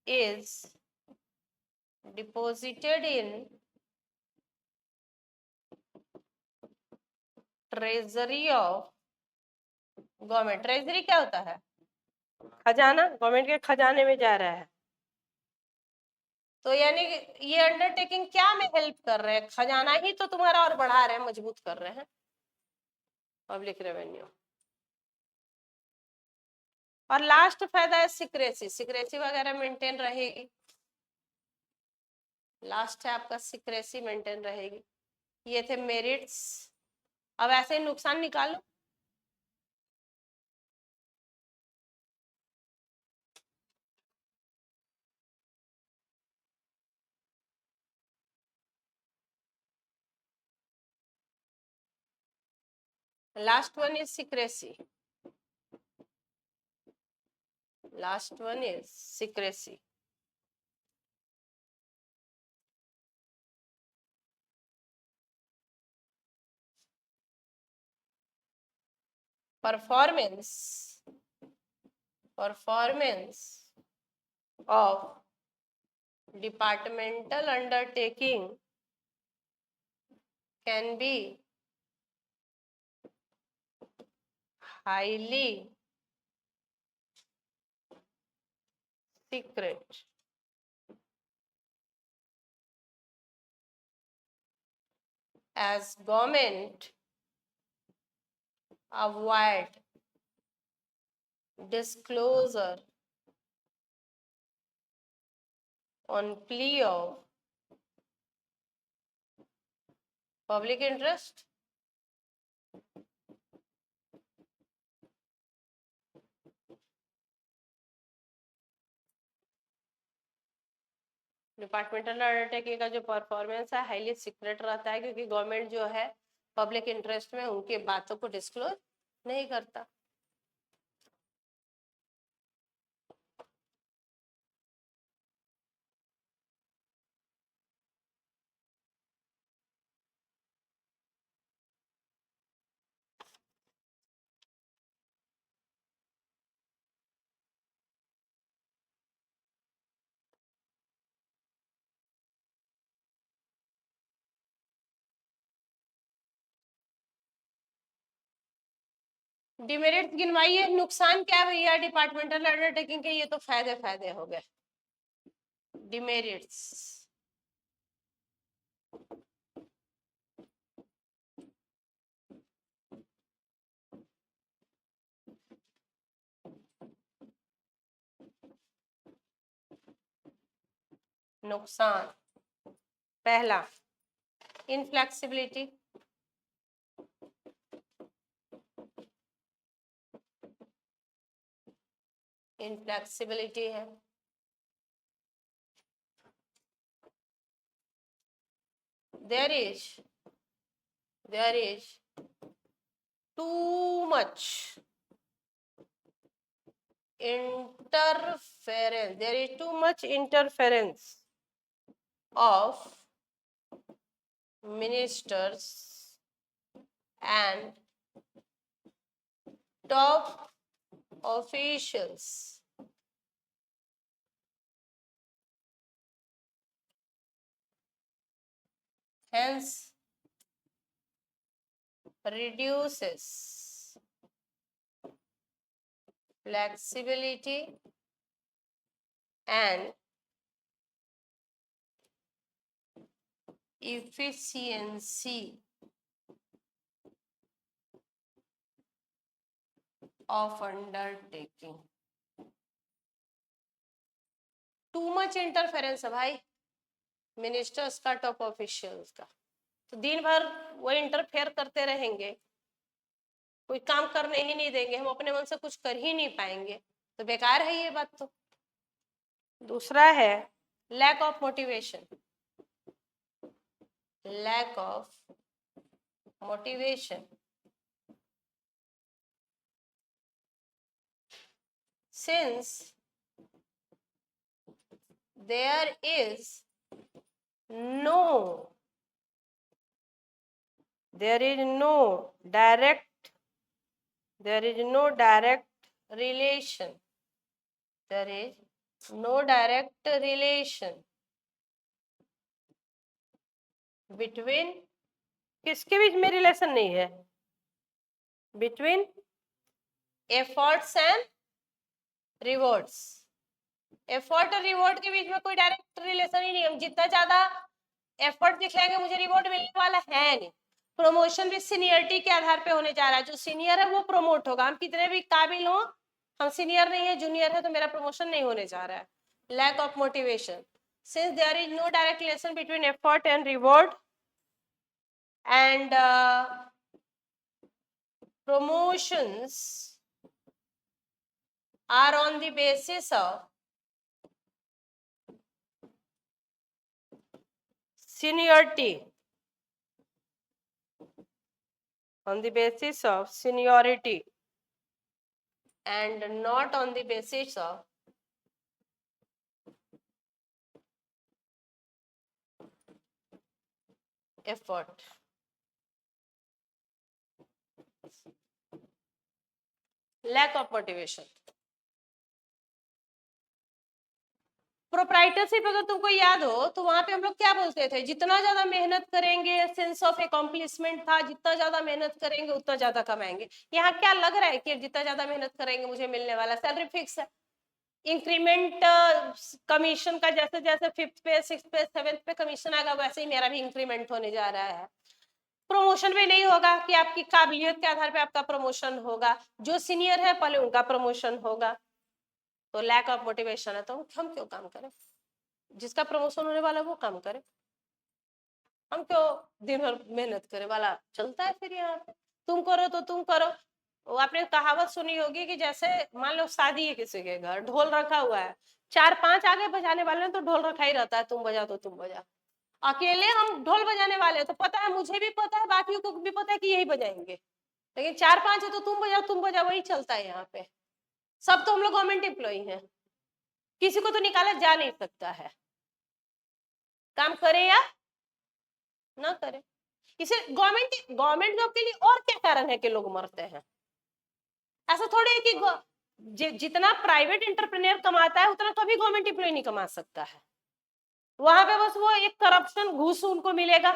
is deposited in treasury of government. Treasury क्या होता है? खजाना। गवर्नमेंट के खजाने में जा रहा है। तो यानी ये अंडरटेकिंग क्या में हेल्प कर रहे हैं? खजाना ही तो तुम्हारा और बढ़ा रहे हैं, मजबूत कर रहे हैं। Public revenue. और लास्ट फायदा है सिक्रेसी वगैरह मेंटेन रहेगी। लास्ट है आपका सिक्रेसी मेंटेन रहेगी। ये थे मेरिट्स। अब ऐसे नुकसान निकालो। Last one is secrecy. Last one is secrecy. Performance of departmental undertaking can be highly secret. As government avoid disclosure on plea of public interest. Departmental undertaking का जो परफॉर्मेंस है हाईली सीक्रेट रहता है, क्योंकि गवर्नमेंट जो है पब्लिक इंटरेस्ट में उनके बातों को डिस्क्लोज नहीं करता। डिमेरिट्स गिनवाइए। नुकसान क्या भैया डिपार्टमेंटल अंडरटेकिंग के? ये तो फायदे हो गए। डिमेरिट्स नुकसान। पहला इनफ्लेक्सिबिलिटी। इनफ्लेक्सिबिलिटी है। there is too much interference. There is too much interference of ministers and top officials hence reduces flexibility and efficiency of undertaking. Too much interference है भाई मिनिस्टर्स का, टॉप ऑफिशियल्स का, तो दिन भर वो इंटरफेयर करते रहेंगे, कोई काम करने ही नहीं देंगे, हम अपने मन से कुछ कर ही नहीं पाएंगे, तो बेकार है ये बात तो। दूसरा है lack of motivation, lack of motivation since there is no direct relation, there is no direct relation between, किसके बीच में रिलेशन नहीं है, between efforts and rewards, effort और रिवॉर्ड के बीच में कोई डायरेक्ट रिलेशन ही नहीं। हम जितना ज्यादा एफर्ट दिखाएंगे मुझे रिवॉर्ड मिलने वाला है नहीं। प्रमोशन भी सीनियरिटी के आधार पे होने जा रहा है, जो सीनियर है वो प्रमोट होगा, हम कितने भी काबिल हो, हम सीनियर नहीं है जूनियर है तो मेरा प्रमोशन नहीं होने जा रहा है। Lack of motivation since there is no direct relation between effort and reward and promotions are on the basis of seniority, on the basis of seniority and not on the basis of effort. Lack of motivation. Proprietorship अगर तुमको याद हो तो वहां पे हम लोग क्या बोलते थे, जितना ज्यादा मेहनत करेंगे सेंस ऑफ अकॉम्प्लिशमेंट था, जितना ज्यादा मेहनत करेंगे उतना ज्यादा कमाएंगे। यहाँ क्या लग रहा है कि जितना ज्यादा मेहनत करेंगे मुझे मिलने वाला सैलरी फिक्स है, इंक्रीमेंट कमीशन का जैसे जैसे 5th पे 6th पे 7th पे कमीशन आएगा वैसे ही मेरा भी इंक्रीमेंट होने जा रहा है। प्रमोशन भी नहीं होगा कि आपकी काबिलियत के आधार पे आपका प्रमोशन होगा, जो सीनियर है पहले उनका प्रमोशन होगा, तो लैक ऑफ मोटिवेशन है। तो हम क्यों काम करें, जिसका प्रमोशन होने वाला है वो काम करे, हम क्यों दिन भर मेहनत करे वाला चलता है। फिर यहाँ पे तुम करो तो तुम करो, वो आपने कहावत सुनी होगी कि जैसे मान लो शादी है किसी के घर, ढोल रखा हुआ है, 4-5 आगे बजाने वाले हैं तो ढोल रखा ही रहता है, तुम बजा तो तुम बजा, अकेले हम ढोल बजाने वाले हैं तो पता है, मुझे भी पता है बाकियों को भी पता है कि यही बजाएंगे, लेकिन 4-5 है तो तुम बजा वही चलता है यहाँ पे। सब तो हम लोग गवर्नमेंट एम्प्लॉई हैं, किसी को तो निकाला जा नहीं सकता है, काम करे या ना करे। इसे गवर्नमेंट जॉब के लिए और क्या कारण है कि लोग मरते हैं, ऐसा थोड़ी है कि जितना प्राइवेट एंटरप्रेन्योर कमाता है उतना कभी गवर्नमेंट एम्प्लॉय नहीं कमा सकता है। वहां पे बस वो एक करप्शन घूस उनको मिलेगा,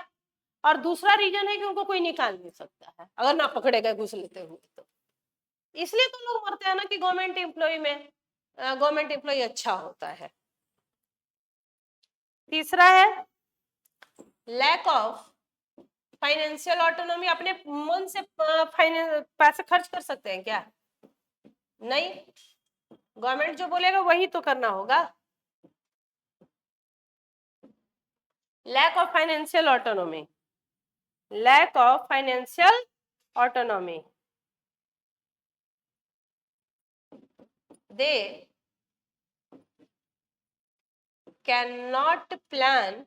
और दूसरा रीजन है कि उनको कोई निकाल नहीं सकता है अगर ना पकड़े गए घूस लेते हुए, तो इसलिए तो लोग मरते हैं ना कि गवर्नमेंट एम्प्लॉय में गवर्नमेंट एम्प्लॉय अच्छा होता है। तीसरा है लैक ऑफ फाइनेंशियल ऑटोनॉमी, अपने मन से पैसे खर्च कर सकते हैं क्या, नहीं, गवर्नमेंट जो बोलेगा वही तो करना होगा। Lack of financial autonomy, lack of financial autonomy, they cannot plan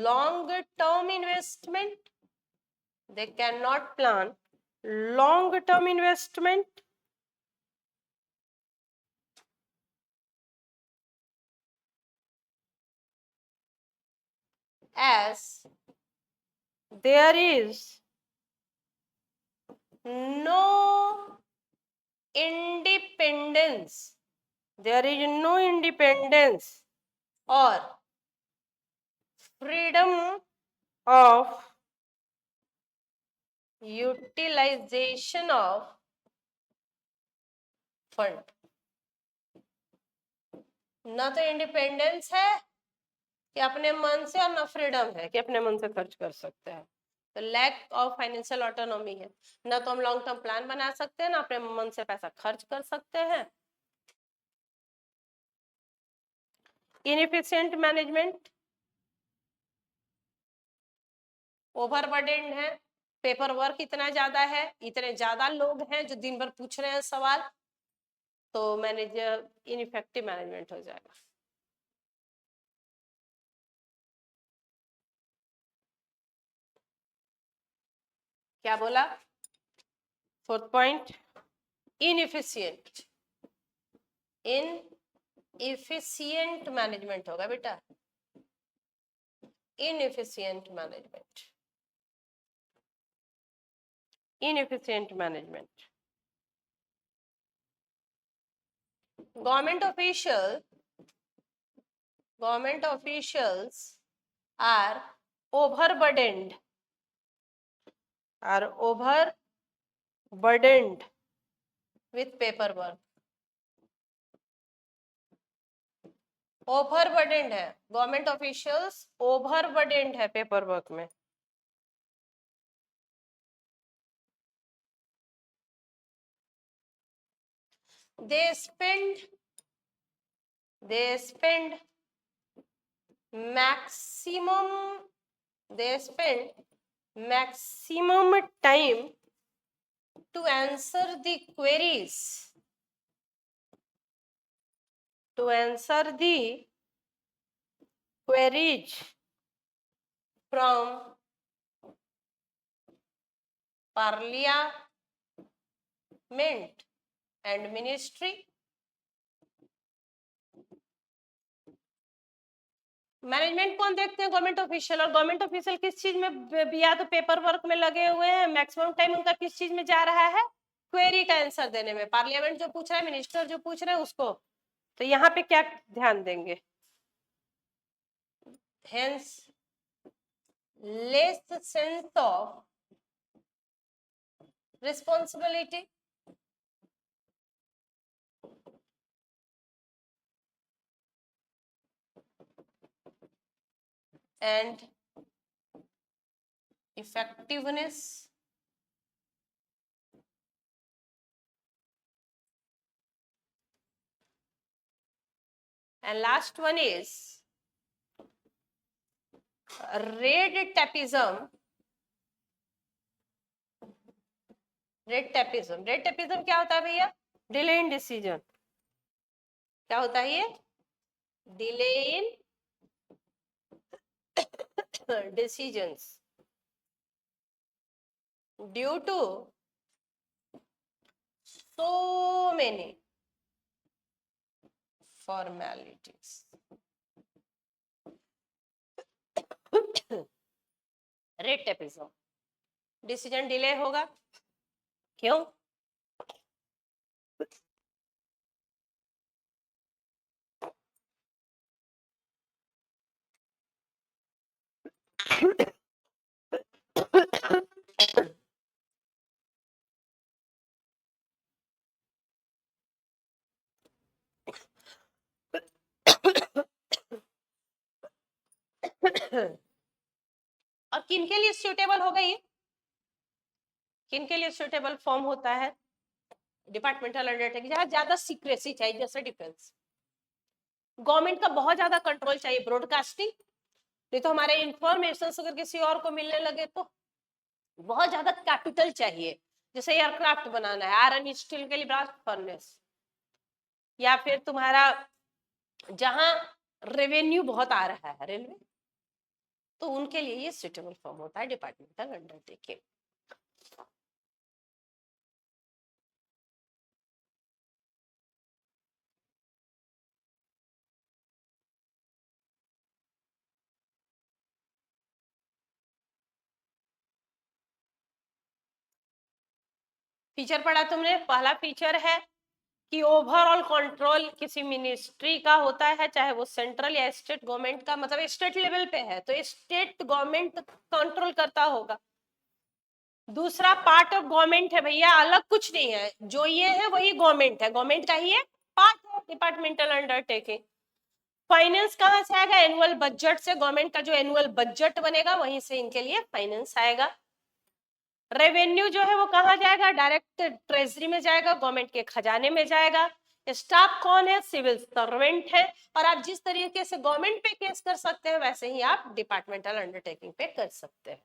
long term investment, they cannot plan long term investment, as there is no independence, there is no independence or freedom of utilization of fund. ना तो इंडिपेंडेंस है कि अपने मन से, और ना फ्रीडम है कि अपने मन से खर्च कर सकते हैं। तो लैक ऑफ फाइनेंशियल ऑटोनॉमी है। ना तो हम लॉन्ग टर्म प्लान बना सकते हैं, ना अपने मन से पैसा खर्च कर सकते हैं। इनएफिशिएंट मैनेजमेंट, ओवरबर्डेन्ड है, पेपर वर्क इतना ज्यादा है, इतने ज्यादा लोग हैं जो दिन भर पूछ रहे हैं सवाल, तो मैनेजर इनइफेक्टिव मैनेजमेंट हो जाएगा। क्या बोला? Fourth point inefficient, inefficient management होगा बेटा, inefficient management, inefficient management. government officials are overburdened with paperwork। ओवरबर्डेंड है, गवर्नमेंट ऑफिशियल्स ओवरबर्डेंड है पेपर वर्क में। they spend maximum time to answer the queries from parliament and ministry। Management कौन देखते हैं? Government official. और गवर्नमेंट ऑफिशियल किस चीज में, या तो पेपर वर्क में लगे हुए हैं, मैक्सिमम टाइम उनका किस चीज में जा रहा है? क्वेरी का आंसर देने में। पार्लियामेंट जो पूछ रहा है, मिनिस्टर जो पूछ रहे हैं उसको, तो यहाँ पे क्या ध्यान देंगे? Hence less sense of responsibility and effectiveness। And last one is red tapism। Red tapism क्या होता है भैया? Delay in decision. क्या होता है ये? Delay in decisions due to so many formalities। Red tapism, decision delay होगा। क्यों? और किन के लिए सूटेबल होगा ये? किन के लिए सूटेबल फॉर्म होता है? डिपार्टमेंटल अंडरटेकिंग जहाँ ज्यादा सीक्रेसी चाहिए, जैसे डिफेंस। गवर्नमेंट का बहुत ज्यादा कंट्रोल चाहिए, ब्रॉडकास्टिंग, नहीं तो हमारे इंफॉर्मेशन अगर किसी और को मिलने लगे तो। बहुत ज्यादा कैपिटल चाहिए, जैसे एयरक्राफ्ट बनाना है, आयरन स्टील के लिए ब्लास्ट फर्नेस, या फिर तुम्हारा जहां रेवेन्यू बहुत आ रहा है, रेलवे, तो उनके लिए ये सुटेबल फॉर्म होता है डिपार्टमेंटल अंडरटेकिंग। फीचर पढ़ा तुमने? पहला फीचर है कि ओवरऑल कंट्रोल किसी मिनिस्ट्री का होता है, चाहे वो सेंट्रल या स्टेट गवर्नमेंट का, मतलब स्टेट लेवल पे है तो स्टेट गवर्नमेंट कंट्रोल करता होगा। दूसरा पार्ट ऑफ गवर्नमेंट है भैया, अलग कुछ नहीं है, जो ये है वही गवर्नमेंट है, गवर्नमेंट का ही है पार्ट है, डिपार्टमेंटल अंडरटेकिंग। फाइनेंस कहाँ से आएगा? एनुअल बजट से, गवर्नमेंट का जो एनुअल बजट बनेगा वहीं से इनके लिए फाइनेंस आएगा। रेवेन्यू जो है वो कहाँ जाएगा? डायरेक्ट ट्रेजरी में जाएगा, गवर्नमेंट के खजाने में जाएगा। स्टाफ कौन है? सिविल सर्वेंट है। और आप जिस तरीके से गवर्नमेंट पे केस कर सकते हैं वैसे ही आप डिपार्टमेंटल अंडरटेकिंग पे कर सकते हैं।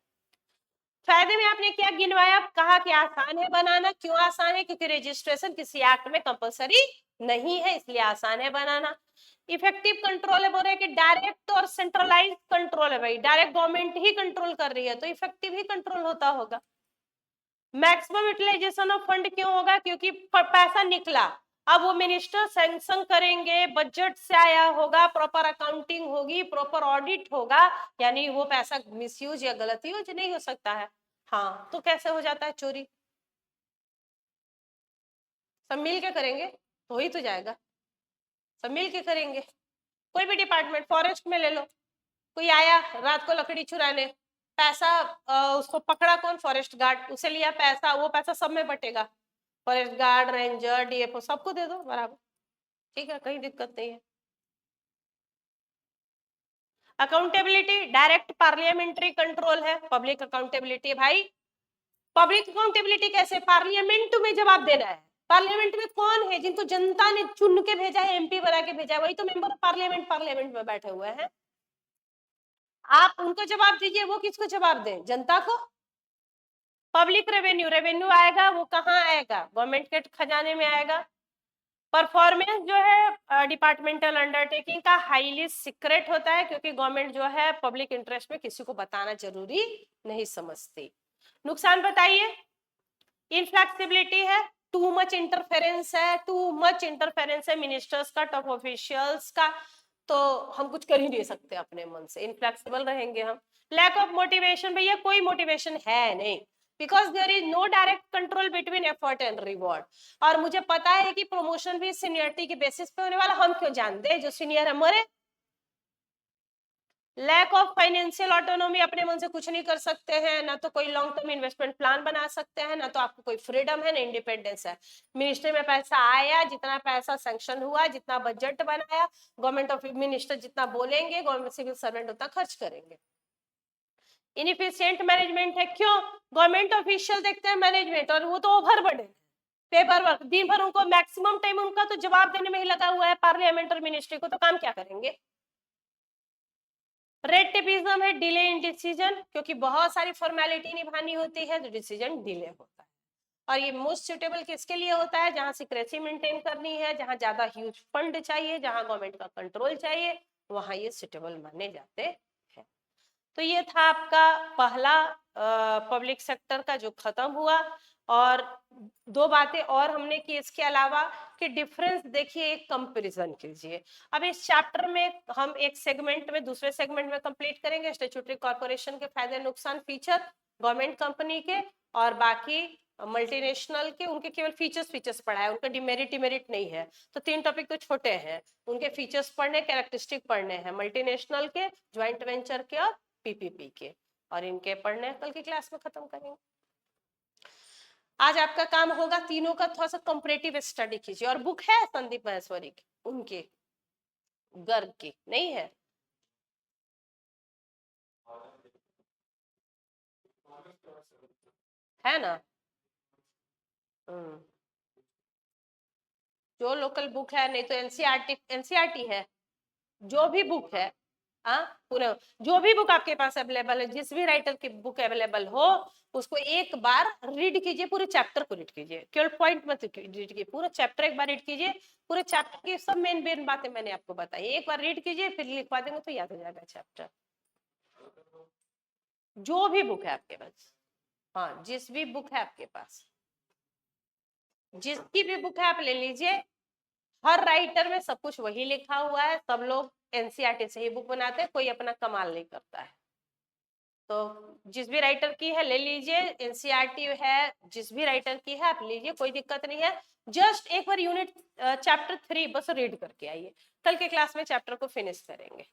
फायदे में आपने क्या गिनवाया? कहा कि आसान है बनाना। क्यों आसान है? क्योंकि रजिस्ट्रेशन किसी एक्ट में कंपलसरी नहीं है, इसलिए आसान है बनाना। इफेक्टिव कंट्रोल है, बोल रहे कि डायरेक्ट और सेंट्रलाइज कंट्रोल है भाई, डायरेक्ट गवर्नमेंट ही कंट्रोल कर रही है तो इफेक्टिव ही कंट्रोल होता होगा। मैक्सिमम यूटिलाइजेशन ऑफ फंड क्यों होगा? क्योंकि पैसा निकला, अब वो मिनिस्टर सैंक्शन करेंगे, बजट से आया होगा, प्रॉपर अकाउंटिंग होगी, प्रॉपर ऑडिट होगा, यानी वो पैसा मिसयूज या गलत यूज नहीं हो सकता है। हाँ, तो कैसे हो जाता है चोरी? सब मिल के करेंगे तो ही तो जाएगा, सब मिल के करेंगे। कोई भी डिपार्टमेंट, फॉरेस्ट में ले लो, कोई आया रात को लकड़ी चुराने, पैसा उसको पकड़ा कौन? फॉरेस्ट गार्ड, उसे लिया पैसा, वो पैसा सब में बटेगा, फॉरेस्ट गार्ड, रेंजर, डीएफओ सबको दे दो बराबर, ठीक है, कहीं दिक्कत नहीं है। अकाउंटेबिलिटी, डायरेक्ट पार्लियामेंट्री कंट्रोल है। पब्लिक अकाउंटेबिलिटी भाई, पब्लिक अकाउंटेबिलिटी कैसे? पार्लियामेंट में जवाब देना है। पार्लियामेंट में कौन है? जिनको जनता ने चुन के भेजा है, एमपी बना के भेजा है, वही तो मेंबर ऑफ पार्लियामेंट पार्लियामेंट में बैठे हुए हैं। आप उनको जवाब दीजिए, वो किसको जवाब दें? जनता को। पब्लिक रेवेन्यू, रेवेन्यू आएगा वो कहाँ आएगा? गवर्नमेंट के खजाने में आएगा। परफॉर्मेंस जो है डिपार्टमेंटल अंडरटेकिंग का हाईली सीक्रेट होता है, क्योंकि गवर्नमेंट जो है पब्लिक इंटरेस्ट में किसी को बताना जरूरी नहीं समझती। नुकसान बताइए। इनफ्लेक्सिबिलिटी है, टू मच इंटरफेरेंस है, टू मच इंटरफेरेंस है मिनिस्टर्स का, टॉप ऑफिशियल्स का, तो हम कुछ कर ही नहीं सकते अपने मन से, इनफ्लेक्सिबल रहेंगे हम। लैक ऑफ मोटिवेशन, भैया कोई मोटिवेशन है नहीं, because there is no direct control between effort and reward. और मुझे पता है कि प्रमोशन भी सीनियरिटी के बेसिस पे होने वाला, हम क्यों जान दे, जो सीनियर है मरे। लैक ऑफ फाइनेंशियल ऑटोनॉमी, अपने मन से कुछ नहीं कर सकते हैं, ना तो कोई लॉन्ग टर्म इन्वेस्टमेंट प्लान बना सकते हैं, ना तो आपको कोई फ्रीडम है, ना इंडिपेंडेंस है। मिनिस्ट्री में पैसा आया, जितना पैसा सैंक्शन हुआ, जितना बजट बनाया, गवर्नमेंट ऑफ मिनिस्टर जितना बोलेंगे, गवर्नमेंट सिविल सर्वेंट उतना खर्च करेंगे। इनएफिशिएंट मैनेजमेंट है, क्यों? गवर्नमेंट ऑफिशियल देखते हैं मैनेजमेंट, और वो तो ओवर बर्डन, पेपर वर्क, दिन भर उनको मैक्सिमम टाइम उनका तो जवाब देने में ही लगा हुआ है पार्लियामेंट और मिनिस्ट्री को, तो काम क्या करेंगे? रेड टेपिज्म है, डिले इन डिसीजन, क्योंकि बहुत सारी फॉर्मेलिटी निभानी होती है तो डिसीजन डिले होता है। और ये मोस्ट सुटेबल किसके लिए होता है? जहां सिक्रेसी मेंटेन करनी है, जहां ज्यादा ह्यूज फंड चाहिए, जहां गवर्नमेंट का कंट्रोल चाहिए, वहां ये सुटेबल माने जाते हैं। तो ये था आपका पहला पब्लिक सेक्टर का जो खत्म हुआ। और दो बातें और हमने की इसके अलावा, कि डिफरेंस देखिए, एक कंपैरिजन कीजिए। अब इस चैप्टर में हम एक सेगमेंट में दूसरे सेगमेंट में कंप्लीट करेंगे, स्टैट्यूटरी कॉर्पोरेशन के फायदे नुकसान, फीचर, गवर्नमेंट कंपनी के, और बाकी मल्टीनेशनल के, उनके केवल फीचर्स पढ़ा है, उनका डिमेरिट डिमेरिट नहीं है। तो 3 टॉपिक तो छोटे हैं, उनके फीचर्स पढ़ने, कैरेक्टरिस्टिक पढ़ने हैं, मल्टीनेशनल के, ज्वाइंट वेंचर के और पीपीपी के, और इनके पढ़ने कल की क्लास में खत्म करेंगे। आज आपका काम होगा तीनों का थोड़ा सा कंपैरेटिव स्टडी कीजिए। और बुक है संदीप महेश्वरी की, उनके गर्ग की नहीं है? है ना? जो लोकल बुक है, नहीं तो एनसीईआरटी है, जो भी बुक है, हाँ पूरा, जो भी बुक आपके पास अवेलेबल है, जिस भी राइटर की बुक अवेलेबल हो, उसको एक बार रीड कीजिए, पूरे चैप्टर को रीड कीजिए, केवल पॉइंट मत रीड कीजिए, पूरा चैप्टर एक बार रीड कीजिए। पूरे चैप्टर की सब मेन मेन बातें मैंने आपको बताई, एक बार रीड कीजिए, फिर लिखवा देंगे तो याद हो जाएगा चैप्टर। जो भी बुक है आपके पास, हाँ जिस भी बुक है आपके पास, जिसकी भी बुक है आप ले लीजिए। हर राइटर में सब कुछ वही लिखा हुआ है, सब लोग एनसीईआरटी से ही बुक बनाते हैं, कोई अपना कमाल नहीं करता है। तो जिस भी राइटर की है ले लीजिए, एनसीईआरटी है जिस भी राइटर की है आप लीजिए, कोई दिक्कत नहीं है। जस्ट एक बार यूनिट चैप्टर 3 बस रीड करके आइए, कल के क्लास में चैप्टर को फिनिश करेंगे।